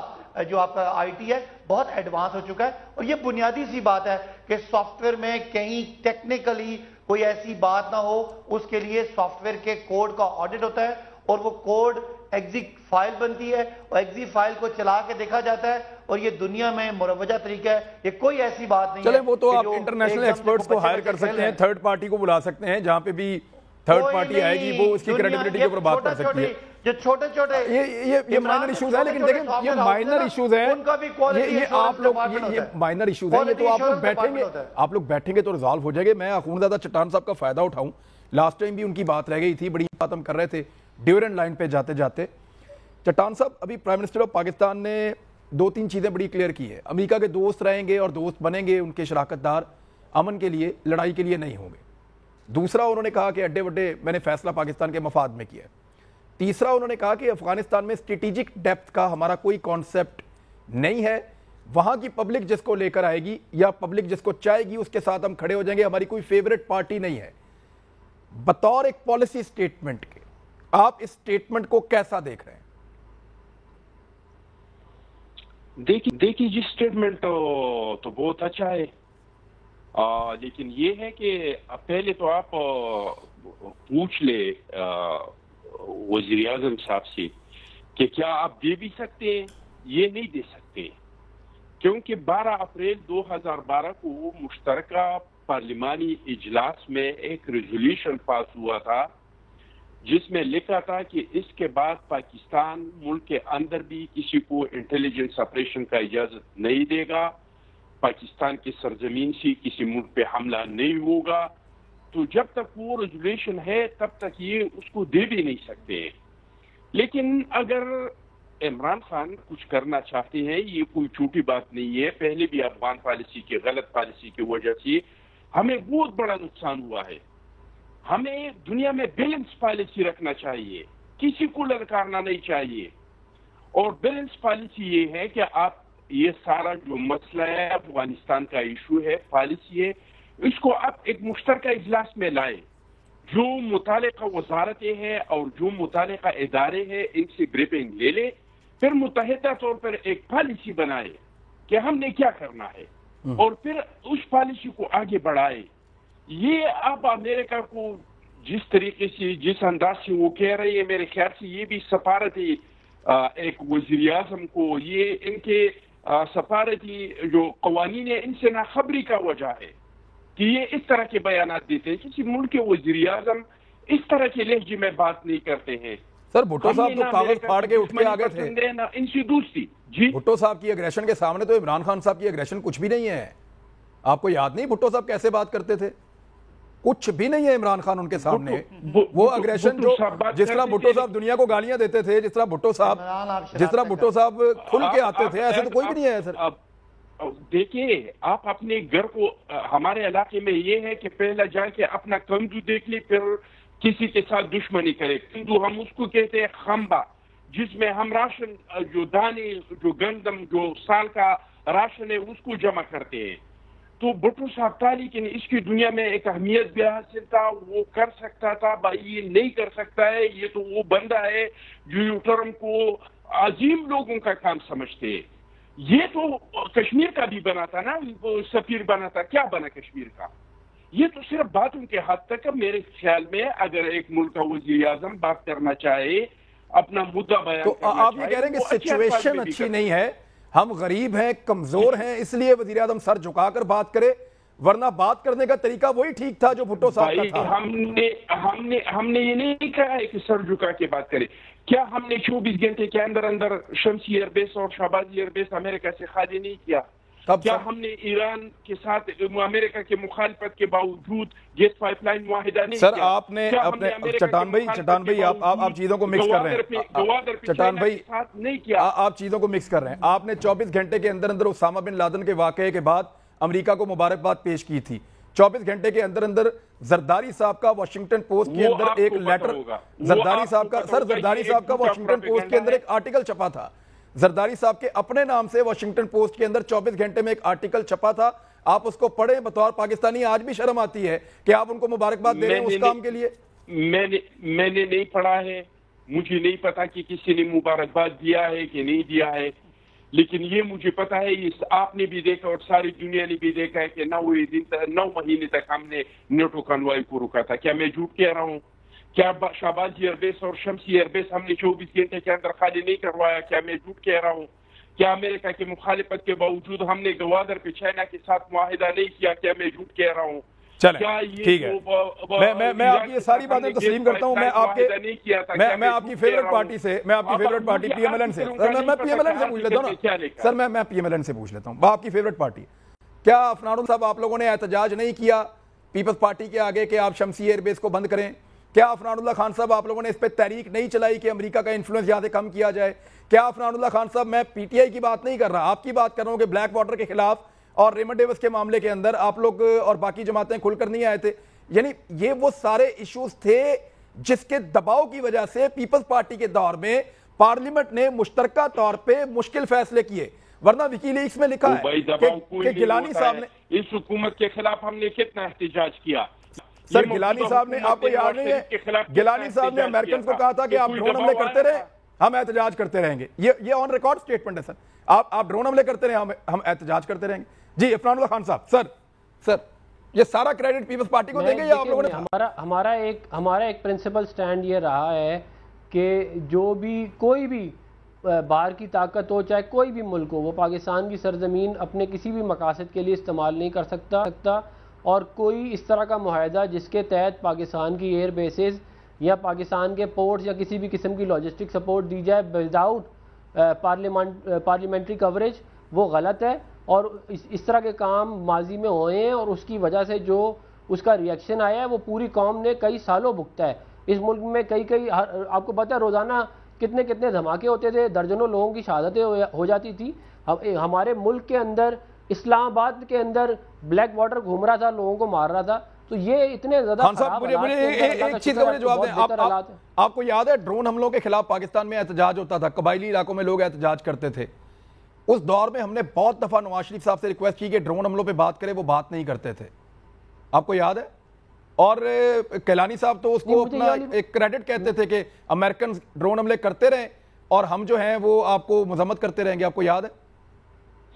جو آپ کا آئی ٹی ہے بہت ایڈوانس ہو چکا ہے اور یہ بنیادی سی بات ہے کہ سافٹ ویئر میں کہیں ٹیکنیکلی کوئی ایسی بات نہ ہو. اس کے لیے سافٹ ویئر کے کوڈ کا آڈٹ ہوتا ہے اور وہ کوڈ ایگزیک فائل بنتی ہے اور ایگزیک فائل کو چلا کے دیکھا جاتا ہے اور یہ دنیا میں مروجہ طریقہ ہے. یہ کوئی ایسی بات نہیں ہے. چلیں وہ تو آپ انٹرنیشنل ایکسپرٹس کو ہائر کر سکتے ہیں, تھرڈ پارٹی کو بلا سکتے ہیں, جہاں پہ بھی تھرڈ پارٹی آئے گی وہ اس کی کریڈیبلٹی کے اوپر بات کر سکتی ہے. جو چھوٹے چھوٹے یہ مائنر ایشوز ہیں, لیکن دیکھیں یہ مائنر ایشوز ہیں, یہ آپ لوگ یہ مائنر ایشوز ہیں, یہ تو آپ لوگ بیٹھیں گے تو ریزالو ہو جائے گے. میں اخوندزادہ چٹان صاحب کا فائدہ اٹھاؤں, لاسٹ ٹائم بھی ان کی بات رہ گئی تھی, بڑی بات ہم کر رہے تھے ڈیورنٹ لائن پہ جاتے جاتے. چٹان صاحب ابھی پرائم منسٹر آف پاکستان نے 2-3 چیزیں بڑی کلیئر کی ہے. امریکہ کے دوست رہیں گے اور دوست بنیں گے, ان کے شراکت دار امن کے لیے لڑائی کے لیے نہیں ہوں گے. دوسرا انہوں نے کہا کہ اڈے وڈے میں نے فیصلہ پاکستان کے مفاد میں کیا ہے. تیسرا انہوں نے کہا کہ افغانستان میں اسٹریٹجک ڈیپتھ کا ہمارا کوئی کانسیپٹ نہیں ہے, وہاں کی پبلک جس کو لے کر آئے گی یا پبلک جس کو چاہے گی اس کے ساتھ ہم کھڑے ہو جائیں گے, ہماری کوئی فیوریٹ پارٹی نہیں ہے. بطور ایک پالیسی اسٹیٹمنٹ کے آپ اس اسٹیٹمنٹ کو کیسا دیکھ رہے ہیں؟ دیکھیے جی اسٹیٹمنٹ تو بہت اچھا ہے, لیکن یہ ہے کہ پہلے تو آپ پوچھ لے وزیر اعظم صاحب سے کہ کیا آپ دے بھی سکتے ہیں. یہ نہیں دے سکتے کیونکہ 12 اپریل 2012 کو مشترکہ پارلیمانی اجلاس میں ایک ریزولوشن پاس ہوا تھا جس میں لکھا تھا کہ اس کے بعد پاکستان ملک کے اندر بھی کسی کو انٹیلیجنس آپریشن کا اجازت نہیں دے گا, پاکستان کی سرزمین سے کسی ملک پہ حملہ نہیں ہوگا. تو جب تک وہ ریزولوشن ہے تب تک یہ اس کو دے بھی نہیں سکتے. لیکن اگر عمران خان کچھ کرنا چاہتے ہیں, یہ کوئی چھوٹی بات نہیں ہے. پہلے بھی افغان پالیسی کی غلط پالیسی کی وجہ سے ہمیں بہت بڑا نقصان ہوا ہے. ہمیں دنیا میں بیلنس پالیسی رکھنا چاہیے, کسی کو للکارنا نہیں چاہیے. اور بیلنس پالیسی یہ ہے کہ آپ یہ سارا جو مسئلہ ہے افغانستان کا ایشو ہے, پالیسی ہے, اس کو آپ ایک مشترکہ اجلاس میں لائیں. جو متعلقہ وزارتیں ہیں اور جو متعلقہ ادارے ہیں ان سے بریفنگ لے لیں, پھر متحدہ طور پر ایک پالیسی بنائے کہ ہم نے کیا کرنا ہے اور پھر اس پالیسی کو آگے بڑھائے. یہ اب امریکہ کو جس طریقے سے جس انداز سے وہ کہہ رہے ہیں, میرے خیال سے یہ بھی سفارتی ایک وزیر اعظم کو یہ ان کے سفارتی جو قوانین ہیں ان سے ناخبری کا وجہ ہے کہ یہ اس طرح کے بیانات دیتے ہیں. کسی ملک کے وزیر اعظم اس طرح کے لہجے میں بات نہیں کرتے ہیں. سر بھٹو صاحب تو کاغذ پھاڑ کے اٹھ کے آگے تھے, ان سے دوستی. جی بھٹو صاحب کی اگریشن کے سامنے تو عمران خان صاحب کی اگریشن کچھ بھی نہیں ہے. آپ کو یاد نہیں بھٹو صاحب کیسے بات کرتے تھے؟ کچھ بھی نہیں ہے عمران خان ان کے سامنے. وہ اگریشن جو جس طرح بھٹو صاحب دنیا کو گالیاں دیتے تھے, جس طرح بھٹو صاحب کھل کے آتے تھے, ایسے تو کوئی بھی نہیں ہے. سر دیکھیے آپ اپنے گھر کو, ہمارے علاقے میں یہ ہے کہ پہلا جا کے اپنا کندو دیکھ لے پھر کسی کے ساتھ دشمنی کرے. کندو ہم اس کو کہتے ہیں خمبا, جس میں ہم راشن جو دانے جو گندم جو سال کا راشن ہے اس کو جمع کرتے ہیں. تو بھٹو صاحب تھا لیکن اس کی دنیا میں ایک اہمیت بھی حاصل تھا, وہ کر سکتا تھا. بھائی یہ نہیں کر سکتا ہے, یہ تو وہ بندہ ہے جو یوٹرم کو عظیم لوگوں کا کام سمجھتے ہیں. یہ تو کشمیر کا بھی بنا تھا نا, سفیر بنا تھا. کیا بنا کشمیر کا؟ یہ تو صرف باتوں کے حد تک. میرے خیال میں اگر ایک ملک کا وزیر اعظم بات کرنا چاہے, اپنا مدعا بیان تو آپ یہ کہہ رہے ہیں کہ سچویشن اچھی نہیں ہے, ہم غریب ہیں, کمزور ہیں, اس لیے وزیر اعظم سر جھکا کر بات کرے, ورنہ بات کرنے کا طریقہ وہی ٹھیک تھا جو بھٹو صاحب کا تھا. ہم نے یہ نہیں کہا ہے کہ سر جھکا کے بات کرے. کیا ہم نے 24 گھنٹے کے اندر شمسی ایئر بیس اور شہبازی ایئر بیس امریکہ سے خالی نہیں کیا؟ کیا ہم نے ایران کے ساتھ امریکہ کے مخالفت کے باوجود گیس پائپ لائن معاہدہ نہیں کیا؟ سر آپ نے اپنے چٹان بھائی آپ چیزوں کو مکس کر رہے ہیں. چٹان بھائی آپ چیزوں کو مکس کر رہے ہیں. آپ نے 24 گھنٹے کے اندر اندر اسامہ بن لادن کے واقعے کے بعد امریکہ کو مبارکباد پیش کی تھی. 24 گھنٹے کے اندر اندر زرداری صاحب کا واشنگٹن پوسٹ کے اندر ایک لیٹر, زرداری صاحب کا واشنگٹن پوسٹ کے اندر ایک آرٹیکل چھپا تھا زرداری صاحب کے اپنے نام سے واشنگٹن پوسٹ کے اندر 24 گھنٹے میں ایک آرٹیکل چھپا تھا, آپ اس کو پڑھیں. بطور پاکستانی آج بھی شرم آتی ہے کہ آپ ان کو مبارکباد دے رہے ہیں اس کام کے لیے. میں نے نہیں پڑھا ہے, مجھے نہیں پتا کہ کسی نے مبارکباد دیا ہے کہ نہیں دیا ہے, لیکن یہ مجھے پتا ہے, آپ نے بھی دیکھا اور ساری دنیا نے بھی دیکھا ہے کہ 9 مہینے تک ہم نے نیٹو کنوائے کو روکا تھا. کیا میں جھوٹ کہہ رہا ہوں؟ کیا شہبازی ایئر بیس اور شمسی ایئر بیس ہم نے 24 گھنٹے کے اندر خالی نہیں کروایا؟ کیا میں جھوٹ کہہ رہا ہوں؟ کیا امریکہ کی مخالفت کے باوجود ہم نے گوادر پہ چائنا کے ساتھ معاہدہ نہیں کیا؟ کیا میں جھوٹ کہہ رہا ہوں؟ چلیں ٹھیک ہے, میں آپ کی یہ ساری باتیں تسلیم کرتا ہوں. میں آپ کی فیوریٹ پارٹی سے, میں آپ کی favourite party P M L N سے, میں پی ایم ایل این سے پوچھ لیتا ہوں نا سر, میں پی ایم ایل این سے پوچھ لیتا ہوں. آپ کی فیوریٹ پارٹی, کیا عفنان صاحب آپ لوگوں نے احتجاج نہیں کیا پیپلز پارٹی کے آگے کہ آپ شمسی ایئر بیس کو بند کریں؟ کیا عفنان اللہ خان صاحب آپ لوگوں نے اس پہ تحریک نہیں چلائی کہ امریکہ کا انفلوئنس یہاں سے کم کیا جائے؟ کیا عفنان اللہ خان صاحب, میں پی ٹی آئی کی بات نہیں کر رہا, آپ کی بات کر رہا ہوں کہ بلیک واٹر کے خلاف اور ریمنڈ ڈیوس کے معاملے کے اندر آپ لوگ اور باقی جماعتیں کھل کر نہیں آئے تھے؟ یعنی یہ وہ سارے ایشوز تھے جس کے دباؤ کی وجہ سے پیپلز پارٹی کے دور میں پارلیمنٹ نے مشترکہ طور پہ مشکل فیصلے کیے, ورنہ وکی لیکس میں لکھا ہے کہ گیلانی صاحب نے اس حکومت کے خلاف ہم نے کتنا احتجاج کیا. سر گیلانی صاحب نے, آپ کو یاد نہیں ہے, گیلانی صاحب نے امریکنز کو کہا تھا کہ آپ ڈرون حملے کرتے رہے ہم احتجاج کرتے رہیں گے. یہ آن ریکارڈ سٹیٹمنٹ ہے سر, آپ ڈرون حملے کرتے رہے ہم احتجاج کرتے رہیں گے. جی عفنان اللہ خان صاحب, سر یہ سارا کریڈٹ پیپلز پارٹی کو دیں گے یا آپ لوگوں نے؟ ہمارا ایک پرنسپل سٹینڈ یہ رہا ہے کہ جو بھی کوئی بھی باہر کی طاقت ہو, چاہے کوئی بھی ملک ہو, وہ پاکستان کی سرزمین اپنے کسی بھی مقاصد کے لیے استعمال نہیں کر سکتا, اور کوئی اس طرح کا معاہدہ جس کے تحت پاکستان کی ایئر بیسز یا پاکستان کے پورٹس یا کسی بھی قسم کی لاجسٹک سپورٹ دی جائے وداؤٹ پارلیمنٹری کوریج, وہ غلط ہے. اور اس طرح کے کام ماضی میں ہوئے ہیں, اور اس کی وجہ سے جو اس کا ریئیکشن آیا ہے وہ پوری قوم نے کئی سالوں بھگتا ہے. اس ملک میں کئی آپ کو پتہ ہے روزانہ کتنے دھماکے ہوتے تھے, درجنوں لوگوں کی شہادتیں ہو جاتی تھی. ہمارے ملک کے اندر, اسلام آباد کے اندر بلیک واٹر گھوم رہا تھا, لوگوں کو مار رہا تھا. تو یہ اتنے زیادہ ایک چیز کا مجھے جواب دیں, آپ کو یاد ہے ڈرون حملوں کے خلاف پاکستان میں احتجاج ہوتا تھا, قبائلی علاقوں میں لوگ احتجاج کرتے تھے. اس دور میں ہم نے بہت دفعہ نواز شریف صاحب سے ریکویسٹ کی کہ ڈرون حملوں پہ بات کرے, وہ بات نہیں کرتے تھے, آپ کو یاد ہے؟ اور کیلانی صاحب تو اس کو اپنا ایک کریڈٹ کہتے تھے کہ امریکن ڈرون حملے کرتے رہیں اور ہم جو ہیں وہ آپ کو مذمت کرتے رہیں گے, آپ کو یاد ہے؟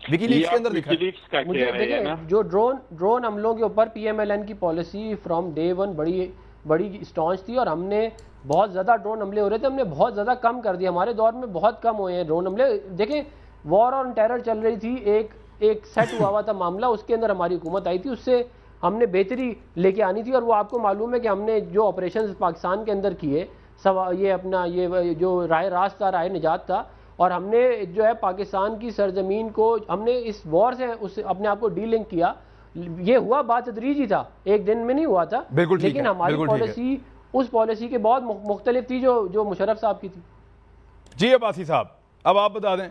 وکی لیکس کے اندر لکھا ہے. جو ڈرون حملوں کے اوپر پی ایم ایل این کی پالیسی فرام ڈے ون بڑی اسٹانچ تھی, اور ہم نے بہت زیادہ ڈرون حملے ہو رہے تھے, ہم نے بہت زیادہ کم کر دیا. ہمارے دور میں بہت کم ہوئے ہیں ڈرون حملے. دیکھیں وار آن ٹیرر چل رہی تھی, ایک سیٹ ہوا تھا معاملہ, اس کے اندر ہماری حکومت آئی تھی, اس سے ہم نے بہتری لے کے آنی تھی. اور وہ آپ کو معلوم ہے کہ ہم نے جو آپریشنز پاکستان کے اندر کیے, یہ اپنا یہ جو راست تھا, راہ نجات تھا, اور ہم نے جو ہے پاکستان کی سرزمین کو ہم نے اس وار سے اپنے آپ کو ڈی لنک کیا. یہ ہوا بات تدریجی تھا, ایک دن میں نہیں ہوا تھا, لیکن ہماری پالیسی اس پالیسی کے بہت مختلف تھی جو مشرف صاحب کی تھی. جی عباسی صاحب, اب آپ بتا دیں.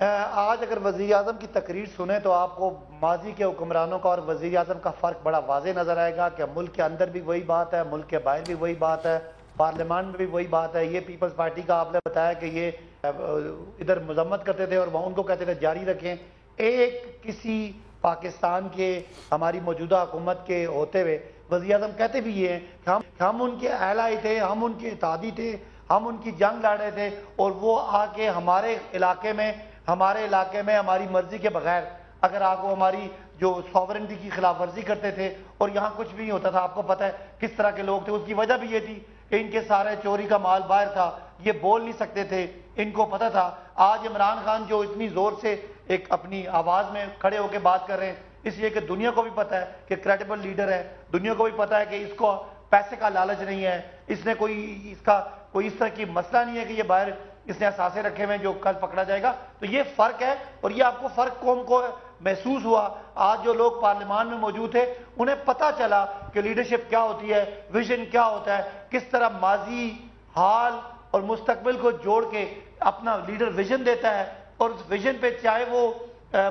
آج اگر وزیر اعظم کی تقریر سنیں تو آپ کو ماضی کے حکمرانوں کا اور وزیر اعظم کا فرق بڑا واضح نظر آئے گا کہ ملک کے اندر بھی وہی بات ہے, ملک کے باہر بھی وہی بات ہے, پارلیمان میں بھی وہی بات ہے. یہ پیپلز پارٹی کا آپ نے بتایا کہ یہ ادھر مذمت کرتے تھے اور وہاں ان کو کہتے تھے جاری رکھیں. ایک کسی پاکستان کے ہماری موجودہ حکومت کے ہوتے ہوئے وزیر اعظم کہتے بھی یہ ہیں کہ ہم ان کے اہلائی تھے, ہم ان کے اتحادی تھے, ہم ان کی جنگ لڑ رہے تھے, اور وہ آ کے ہمارے علاقے میں ہماری مرضی کے بغیر اگر آپ کو ہماری جو سوورنٹی کی خلاف ورزی کرتے تھے, اور یہاں کچھ بھی نہیں ہوتا تھا. آپ کو پتہ ہے کس طرح کے لوگ تھے. اس کی وجہ بھی یہ تھی کہ ان کے سارے چوری کا مال باہر تھا, یہ بول نہیں سکتے تھے, ان کو پتہ تھا. آج عمران خان جو اتنی زور سے ایک اپنی آواز میں کھڑے ہو کے بات کر رہے ہیں, اس لیے کہ دنیا کو بھی پتہ ہے کہ کریڈیبل لیڈر ہے, دنیا کو بھی پتہ ہے کہ اس کو پیسے کا لالچ نہیں ہے, اس نے کوئی اس طرح کی مسئلہ نہیں ہے کہ یہ باہر اس نے اثاثے رکھے ہوئے جو کل پکڑا جائے گا. تو یہ فرق ہے, اور یہ آپ کو فرق قوم کو محسوس ہوا. آج جو لوگ پارلیمان میں موجود تھے انہیں پتہ چلا کہ لیڈرشپ کیا ہوتی ہے, ویژن کیا ہوتا ہے, کس طرح ماضی, حال اور مستقبل کو جوڑ کے اپنا لیڈر ویژن دیتا ہے. اور اس ویژن پہ چاہے وہ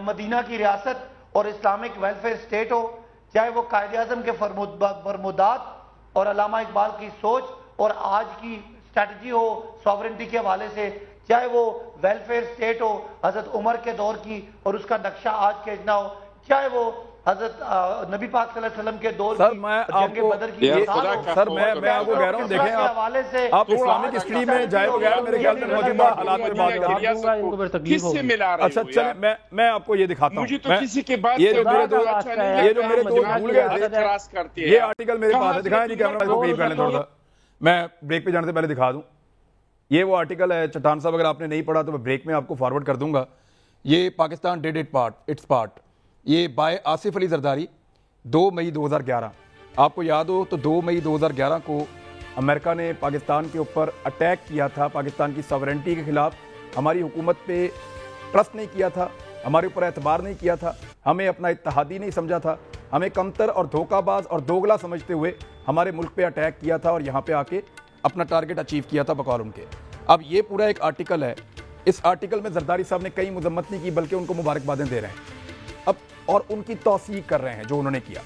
مدینہ کی ریاست اور اسلامک ویلفیئر اسٹیٹ ہو, چاہے وہ قائد اعظم کے فرمودات اور علامہ اقبال کی سوچ اور آج کی اسٹریٹجی ہو ساورنٹی کے حوالے سے, چاہے وہ ویلفیئر اسٹیٹ ہو حضرت عمر کے دور کی اور اس کا نقشہ آج کھینچنا ہو، چاہے وہ حضرت نبی پاک صلی اللہ علیہ وسلم کے دور سر کی میں آپ جنگ کو بدر کی مثال ہو۔ سر میں آپ کو کہہ رہا ہوں، دیکھیں آپ اسلامک ہسٹری میں جائے بغیر میرے خیال سے موجودہ حالات پہ بات کر رہے ہیں۔ کس سے ملا رہے اچھا چلیں میں آپ کو یہ دکھاتا ہوں، مجھے تو کسی کے بات یہ جو میرے دوست بھول گئے تھے، یہ آرٹیکل میرے پاس ہے، دکھائیں جی کیمرہ کو بریف کر لیں تھوڑا سا، میں بریک پہ جانے سے پہلے دکھا دوں۔ یہ وہ آرٹیکل ہے چٹان صاحب، اگر آپ نے نہیں پڑھا تو میں بریک میں آپ کو فارورڈ کر دوں گا۔ یہ پاکستان ڈیڈ اٹس پارٹ، یہ بائے آصف علی زرداری، 2 مئی 2011۔ آپ کو یاد ہو تو 2 مئی 2011 کو امریکہ نے پاکستان کے اوپر اٹیک کیا تھا، پاکستان کی ساورنٹی کے خلاف، ہماری حکومت پہ ٹرسٹ نہیں کیا تھا، ہمارے اوپر اعتبار نہیں کیا تھا، ہمیں اپنا اتحادی نہیں سمجھا تھا، ہمیں کمتر اور دھوکہ باز اور دوگلا سمجھتے ہوئے ہمارے ملک پہ اٹیک کیا تھا اور یہاں پہ آ کے اپنا ٹارگٹ اچیو کیا تھا بقول ان کے۔ اب یہ پورا ایک آرٹیکل ہے، اس آرٹیکل میں زرداری صاحب نے کئی مذمت نہیں کی بلکہ ان کو مبارکبادیں دے رہے ہیں اب اور ان کی توثیق کر رہے ہیں جو انہوں نے کیا۔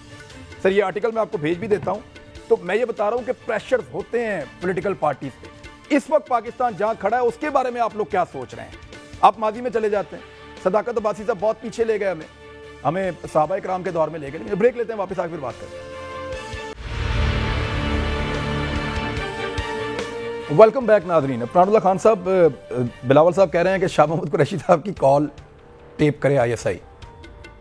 سر یہ آرٹیکل میں آپ کو بھیج بھی دیتا ہوں، تو میں یہ بتا رہا ہوں کہ پریشرز ہوتے ہیں پولیٹیکل پارٹیز پہ۔ اس وقت پاکستان جہاں کھڑا ہے اس کے بارے میں آپ لوگ کیا سوچ رہے ہیں؟ آپ ماضی میں چلے جاتے ہیں، صداقت عباسی صاحب بہت پیچھے لے گئے ہمیں صحابہ کرام کے دور میں لے گئے۔ بریک لیتے ہیں، واپس آ کے پھر بات کرتے ہیں۔ ویلکم بیک ناظرین۔ عفنان اللہ خان صاحب، بلاول صاحب کہہ رہے ہیں کہ شاہ محمود قریشی صاحب کی کال ٹیپ کرے ISI،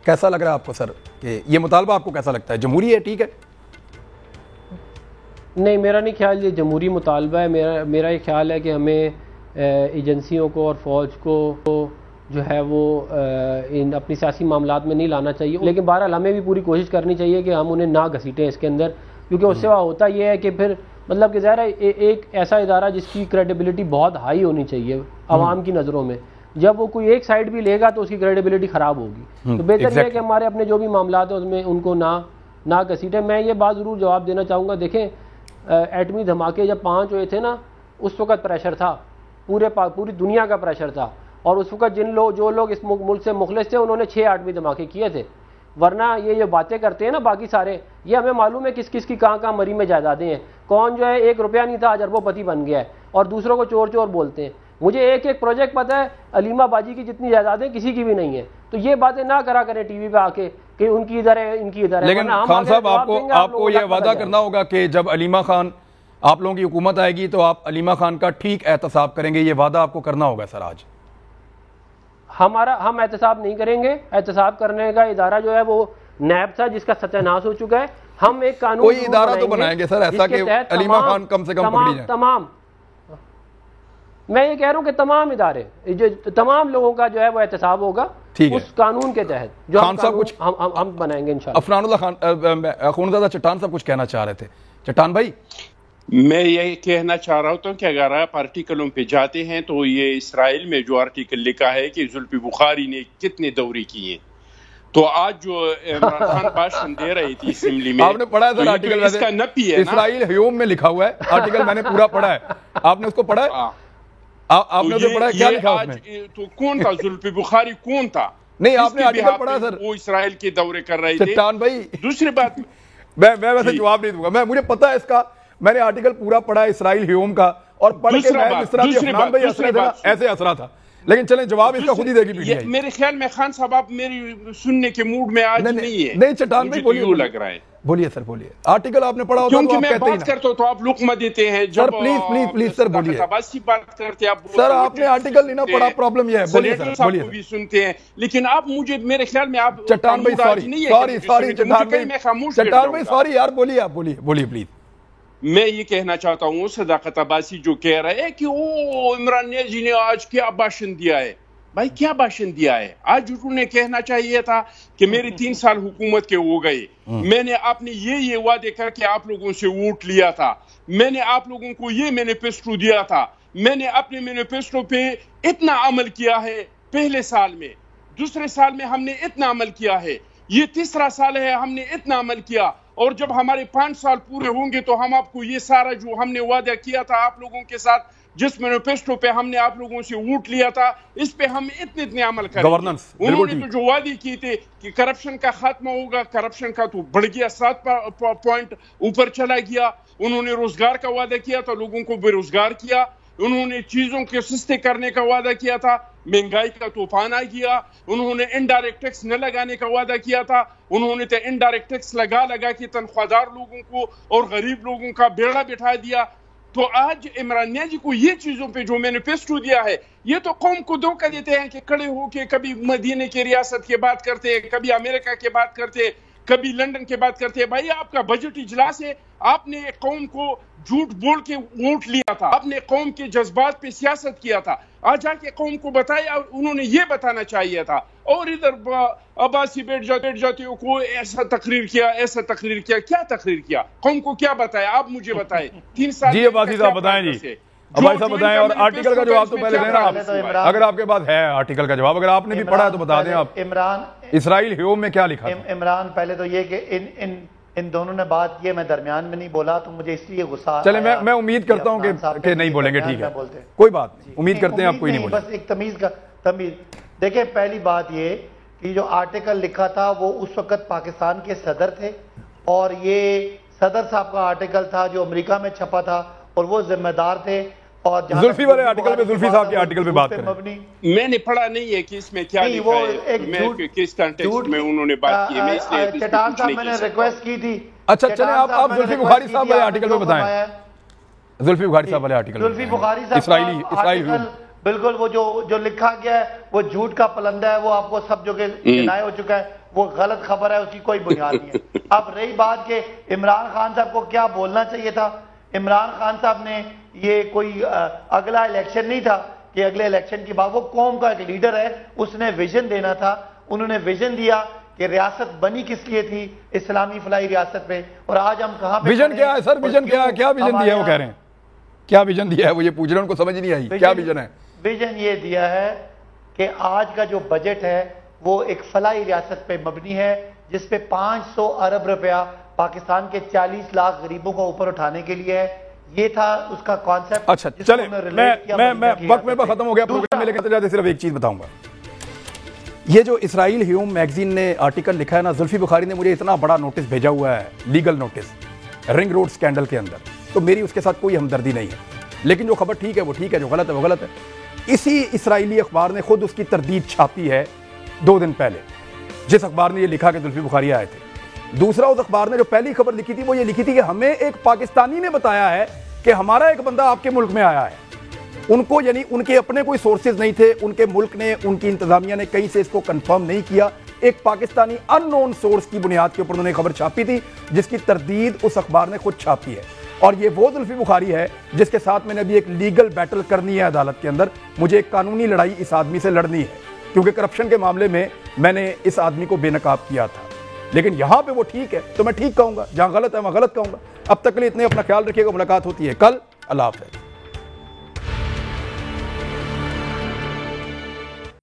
کیسا لگ رہا ہے آپ کو سر کہ یہ مطالبہ آپ کو کیسا لگتا ہے؟ جمہوری ہے، ٹھیک ہے؟ نہیں، میرا نہیں خیال یہ جمہوری مطالبہ ہے۔ میرا یہ خیال ہے کہ ہمیں ایجنسیوں کو اور فوج کو جو ہے وہ ان اپنی سیاسی معاملات میں نہیں لانا چاہیے، لیکن بہرحال ہمیں بھی پوری کوشش کرنی چاہیے کہ ہم انہیں نہ گھسیٹیں اس کے اندر، کیونکہ اس سے ہوتا یہ ہے کہ پھر مطلب کہ ظاہر ہے ایک ایسا ادارہ جس کی کریڈیبلٹی بہت ہائی ہونی چاہیے عوام کی نظروں میں، جب وہ کوئی ایک سائڈ بھی لے گا تو اس کی کریڈیبلٹی خراب ہوگی۔ تو بہتر یہ ہے کہ ہمارے اپنے جو بھی معاملات ہیں اس میں ان کو نہ گھسیٹیں۔ میں یہ بات ضرور جواب دینا چاہوں گا، دیکھیں ایٹمی دھماکے جب 5 ہوئے تھے نا، اس وقت پریشر تھا، پوری دنیا کا پریشر تھا، اور اس وقت جو لوگ اس ملک سے مخلص تھے انہوں نے 6 ایٹمی دھماکے کیے تھے، ورنہ یہ باتیں کرتے ہیں نا باقی سارے، یہ ہمیں معلوم ہے کس کی کہاں مری میں جائیدادیں ہیں، کون جو ہے 1 روپیہ نہیں تھا آج اربوں پتی بن گیا ہے، اور دوسروں کو چور بولتے ہیں۔ مجھے ایک پروجیکٹ پتہ ہے، علیمہ باجی کی جتنی جائیدادیں کسی کی بھی نہیں ہے، تو یہ باتیں نہ کرا کریں ٹی وی پہ آ کے کہ ان کی ادھر ہے ان کی ادھر ہے۔ لیکن خان صاحب آپ کو یہ وعدہ کرنا ہوگا کہ جب علیمہ خان آپ لوگوں کی حکومت آئے گی تو آپ علیمہ خان کا ٹھیک احتساب کریں گے، یہ وعدہ آپ کو کرنا ہوگا سر آج۔ ہم احتساب نہیں کریں گے، احتساب کرنے کا ادارہ جو ہے وہ نیب تھا جس کا ستیہ ناش ہو چکا ہے۔ ہم ایک قانون کوئی ادارہ تو بنائیں گے سر ایسا کہ علیمہ خان کم سے کم پکڑی جائیں۔ میں یہ کہہ رہا ہوں کہ تمام ادارے جو تمام لوگوں کا جو ہے وہ احتساب ہوگا اس قانون کے تحت جو ہم بنائیں گے انشاءاللہ۔ عفنان اللہ خان، خونزادہ چٹان صاحب کچھ کہنا چاہ رہے تھے۔ چٹان بھائی، میں یہ کہنا چاہ رہا ہوں کہ اگر آپ آرٹیکلوں پہ جاتے ہیں تو یہ اسرائیل میں جو آرٹیکل لکھا ہے کہ زلفی بخاری نے کتنے دورے کیے، تو آج جو عمران خان بھاشن دے رہی تھی اسمبلی میں، آپ نے پڑھا ہے سر آرٹیکل؟ اس کا نپی ہے نا، اسرائیل ہیوم میں لکھا ہوا ہے آرٹیکل، میں نے پورا پڑھا ہے۔ آپ نے اس کو پڑھا ہے؟ آپ نے پڑھا ہے؟ کیا لکھا اس میں؟ تو کون تھا زلفی بخاری؟ کون تھا؟ نہیں، آپ نے آرٹیکل پڑھا سر؟ وہ اسرائیل کے دورے کر رہے تھے۔ چٹان بھائی، دوسری بات میں ویسے جواب نہیں دوں گا، مجھے پتا ہے اس کا، میں نے آرٹیکل پورا پڑھا ہے اسرائیل ہیوم کا، اور پڑھ کے میں اس طرح عفنان بھائی ایسے اسرا تھا، لیکن چلیں جواب اس کا خود ہی دے گی PTI۔ میرے خیال میں خان صاحب آپ میری سننے کے موڈ میں آج نہیں ہے۔ نہیں چٹان بھائی بولیے، لگ رہا ہے، بولیے سر بولیے۔ آرٹیکل آپ نے پڑھا ہوتا کیونکہ میں بات کرتا ہوں تو آپ لقمہ دیتے ہیں، سر پلیز سر بولیے بات کرتے ہیں سر، آپ نے آرٹیکل نہیں نہ پڑھا، پرابلم یہ ہے۔ بولیے سر، بولیے بھی سنتے ہیں، لیکن آپ مجھے میرے خیال میں آپ چٹان بھائی سوری چٹان بھائی سوری یار، بولیے آپ، بولیے پلیز۔ میں یہ کہنا چاہتا ہوں صداقت عباسی جو کہہ رہے ہیں کہ وہ عمران نیازی نے آج کیا بھاشن دیا ہے، بھائی کیا بھاشن دیا ہے؟ آج انہیں کہنا چاہیے تھا کہ میرے 3 سال حکومت کے ہو گئے، میں نے اپنے یہ وعدے کر کے آپ لوگوں سے ووٹ لیا تھا، میں نے آپ لوگوں کو یہ مینیفیسٹو دیا تھا، میں نے اپنے مینیفیسٹو پہ اتنا عمل کیا ہے پہلے سال میں، دوسرے سال میں ہم نے اتنا عمل کیا ہے، یہ تیسرا سال ہے ہم نے اتنا عمل کیا، اور جب ہمارے 5 سال پورے ہوں گے تو ہم آپ کو یہ سارا جو ہم نے وعدہ کیا تھا آپ لوگوں کے ساتھ، جس مینیفیسٹو پہ ہم نے آپ لوگوں سے ووٹ لیا تھا، اس پہ ہم اتنے عمل کریں گے۔ انہوں نے تو جو وعدے کیے تھے کہ کرپشن کا خاتمہ ہوگا، کرپشن کا تو بڑھ گیا، 7 پوائنٹ اوپر چلا گیا۔ انہوں نے روزگار کا وعدہ کیا تھا، لوگوں کو بے روزگار کیا۔ انہوں نے چیزوں کے سستے کرنے کا وعدہ کیا تھا، مہنگائی کا طوفان آ گیا، انہوں نے انڈائریکٹ ٹیکس نہ لگانے کا وعدہ کیا تھا، انہوں نے انڈائریکٹ ٹیکس لگا کے تنخواہ دار لوگوں کو اور غریب لوگوں کا بیڑا بٹھا دیا۔ تو آج عمران میاں جی کو یہ چیزوں پہ جو مینیفیسٹو دیا ہے، یہ تو قوم کو دھوکہ دیتے ہیں کہ کھڑے ہو کے کبھی مدینے کی ریاست کی بات کرتے ہیں، کبھی امریکہ کی بات کرتے ہیں، کبھی لنڈن کی بات کرتے ہیں۔ بھائی آپ کا بجٹ اجلاس ہے، آپ نے قوم کو جھوٹ بول کے ووٹ لیا تھا، آپ نے قوم کے جذبات پہ سیاست کیا تھا، آج جا کے قوم کو بتایا، انہوں نے یہ بتانا چاہیے تھا۔ اور ادھر عباسی بیٹھ جاتے ہو، کوئی ایسا تقریر کیا، ایسا تقریر کیا، کیا تقریر کیا، قوم کو کیا بتایا؟ آپ مجھے بتائیں 3 سال جی عباسی صاحب بتائیں، جی عباسی صاحب بتائیں، اور آرٹیکل کا جواب تو پہلے دیں نا آپ، اگر آپ کے پاس ہے آرٹیکل کا جواب، اگر آپ نے بھی پڑھا ہے تو بتا دیں آپ، اسرائیل ہیوم میں کیا لکھا ہے؟ عمران پہلے تو یہ کہ ان دونوں نے بات کی، میں درمیان میں نہیں بولا تو مجھے اس لیے غصہ آیا۔ چلے میں امید کرتا ہوں کہ نہیں بولیں گے، ٹھیک ہے کوئی بات نہیں، امید کرتے ہیں آپ کوئی نہیں بولیں۔ بس ایک تمیز دیکھیں، پہلی بات یہ کہ جو آرٹیکل لکھا تھا وہ اس وقت پاکستان کے صدر تھے، اور یہ صدر صاحب کا آرٹیکل تھا جو امریکہ میں چھپا تھا، اور وہ ذمہ دار تھے۔ اور زلفی والے آرٹیکل پہ، زلفی صاحب کے آرٹیکل پہ بات کریں، میں نے پڑھا نہیں ہے کہ اس میں کیا لکھا ہے، کس کنٹیکسٹ میں انہوں نے بات کی ہے۔ چٹان صاحب میں نے ریکویسٹ کی تھی۔ اچھا چلیں آپ زلفی بخاری صاحب والے آرٹیکل پہ بتائیں، زلفی بخاری صاحب والے آرٹیکل، زلفی بخاری صاحب اسرائیل بالکل وہ جو لکھا گیا ہے وہ جھوٹ کا پلندہ ہے، وہ آپ کو سب جو کہ ڈینائی ہو چکا ہے، وہ غلط خبر ہے، اس کی کوئی بنیاد نہیں ہے۔ اب رہی بات کہ عمران خان صاحب کو کیا بولنا چاہیے تھا، عمران خان صاحب نے یہ کوئی اگلا الیکشن نہیں تھا کہ اگلے الیکشن کے بعد، وہ قوم کا ایک لیڈر ہے، اس نے ویژن دینا تھا، انہوں نے ویژن دیا کہ ریاست بنی کس لیے تھی، اسلامی فلاحی ریاست پہ، اور آج ہم کہاں پہ ویژن کیا ہے سر؟ ویژن کیا ہے؟ کیا ویژن دیا ہے وہ کہہ رہے ہیں؟ کیا ویژن دیا ہے وہ؟ یہ پوچھ رہے ہیں، ان کو سمجھ نہیں آئی کیا ویژن ہے؟ ویژن یہ دیا ہے کہ آج کا جو بجٹ ہے وہ ایک فلاحی ریاست پہ مبنی ہے، جس پہ 500 ارب روپیہ پاکستان کے 40 لاکھ غریبوں کو اوپر اٹھانے کے لیے ہے۔ یہ تھا اس کا کانسیپٹ۔ اچھا چلیں، میں وقت میں ختم ہو گیا پروگرام میں، لیکن جاتے صرف ایک چیز بتاؤں گا، یہ جو اسرائیل ہیوم میگزین نے آرٹیکل لکھا ہے نا، زلفی بخاری نے مجھے اتنا بڑا نوٹس بھیجا ہوا ہے، legal notice, ring road scandal کے اندر، تو میری اس کے ساتھ کوئی ہمدردی نہیں ہے، لیکن جو خبر ٹھیک ہے وہ ٹھیک ہے، جو غلط ہے وہ غلط ہے۔ اسی اسرائیلی اخبار نے خود اس کی تردید چھاپی ہے 2 دن پہلے، جس اخبار نے یہ لکھا کہ زلفی بخاری آئے تھے۔ دوسرا، اس اخبار نے جو پہلی خبر لکھی تھی وہ یہ لکھی تھی کہ ہمیں ایک پاکستانی نے بتایا ہے کہ ہمارا ایک بندہ آپ کے ملک میں آیا ہے۔ ان کو یعنی ان کے اپنے کوئی سورسز نہیں تھے، ان کے ملک نے، ان کی انتظامیہ نے کہیں سے اس کو کنفرم نہیں کیا، ایک پاکستانی ان نون سورس کی بنیاد کے اوپر انہوں نے خبر چھاپی تھی، جس کی تردید اس اخبار نے خود چھاپی ہے۔ اور یہ وہ زلفی بخاری ہے جس کے ساتھ میں نے ابھی ایک لیگل بیٹل کرنی ہے عدالت کے اندر، مجھے ایک قانونی لڑائی اس آدمی سے لڑنی ہے، کیونکہ کرپشن کے معاملے میں نے اس آدمی کو بے نقاب کیا تھا۔ لیکن یہاں پہ وہ ٹھیک ہے تو میں ٹھیک کہوں گا، جہاں غلط ہے وہاں غلط کہوں گا۔ اب تک کے لیے اتنے، اپنا خیال رکھیے گا، ملاقات ہوتی ہے کل، اللہ حافظ۔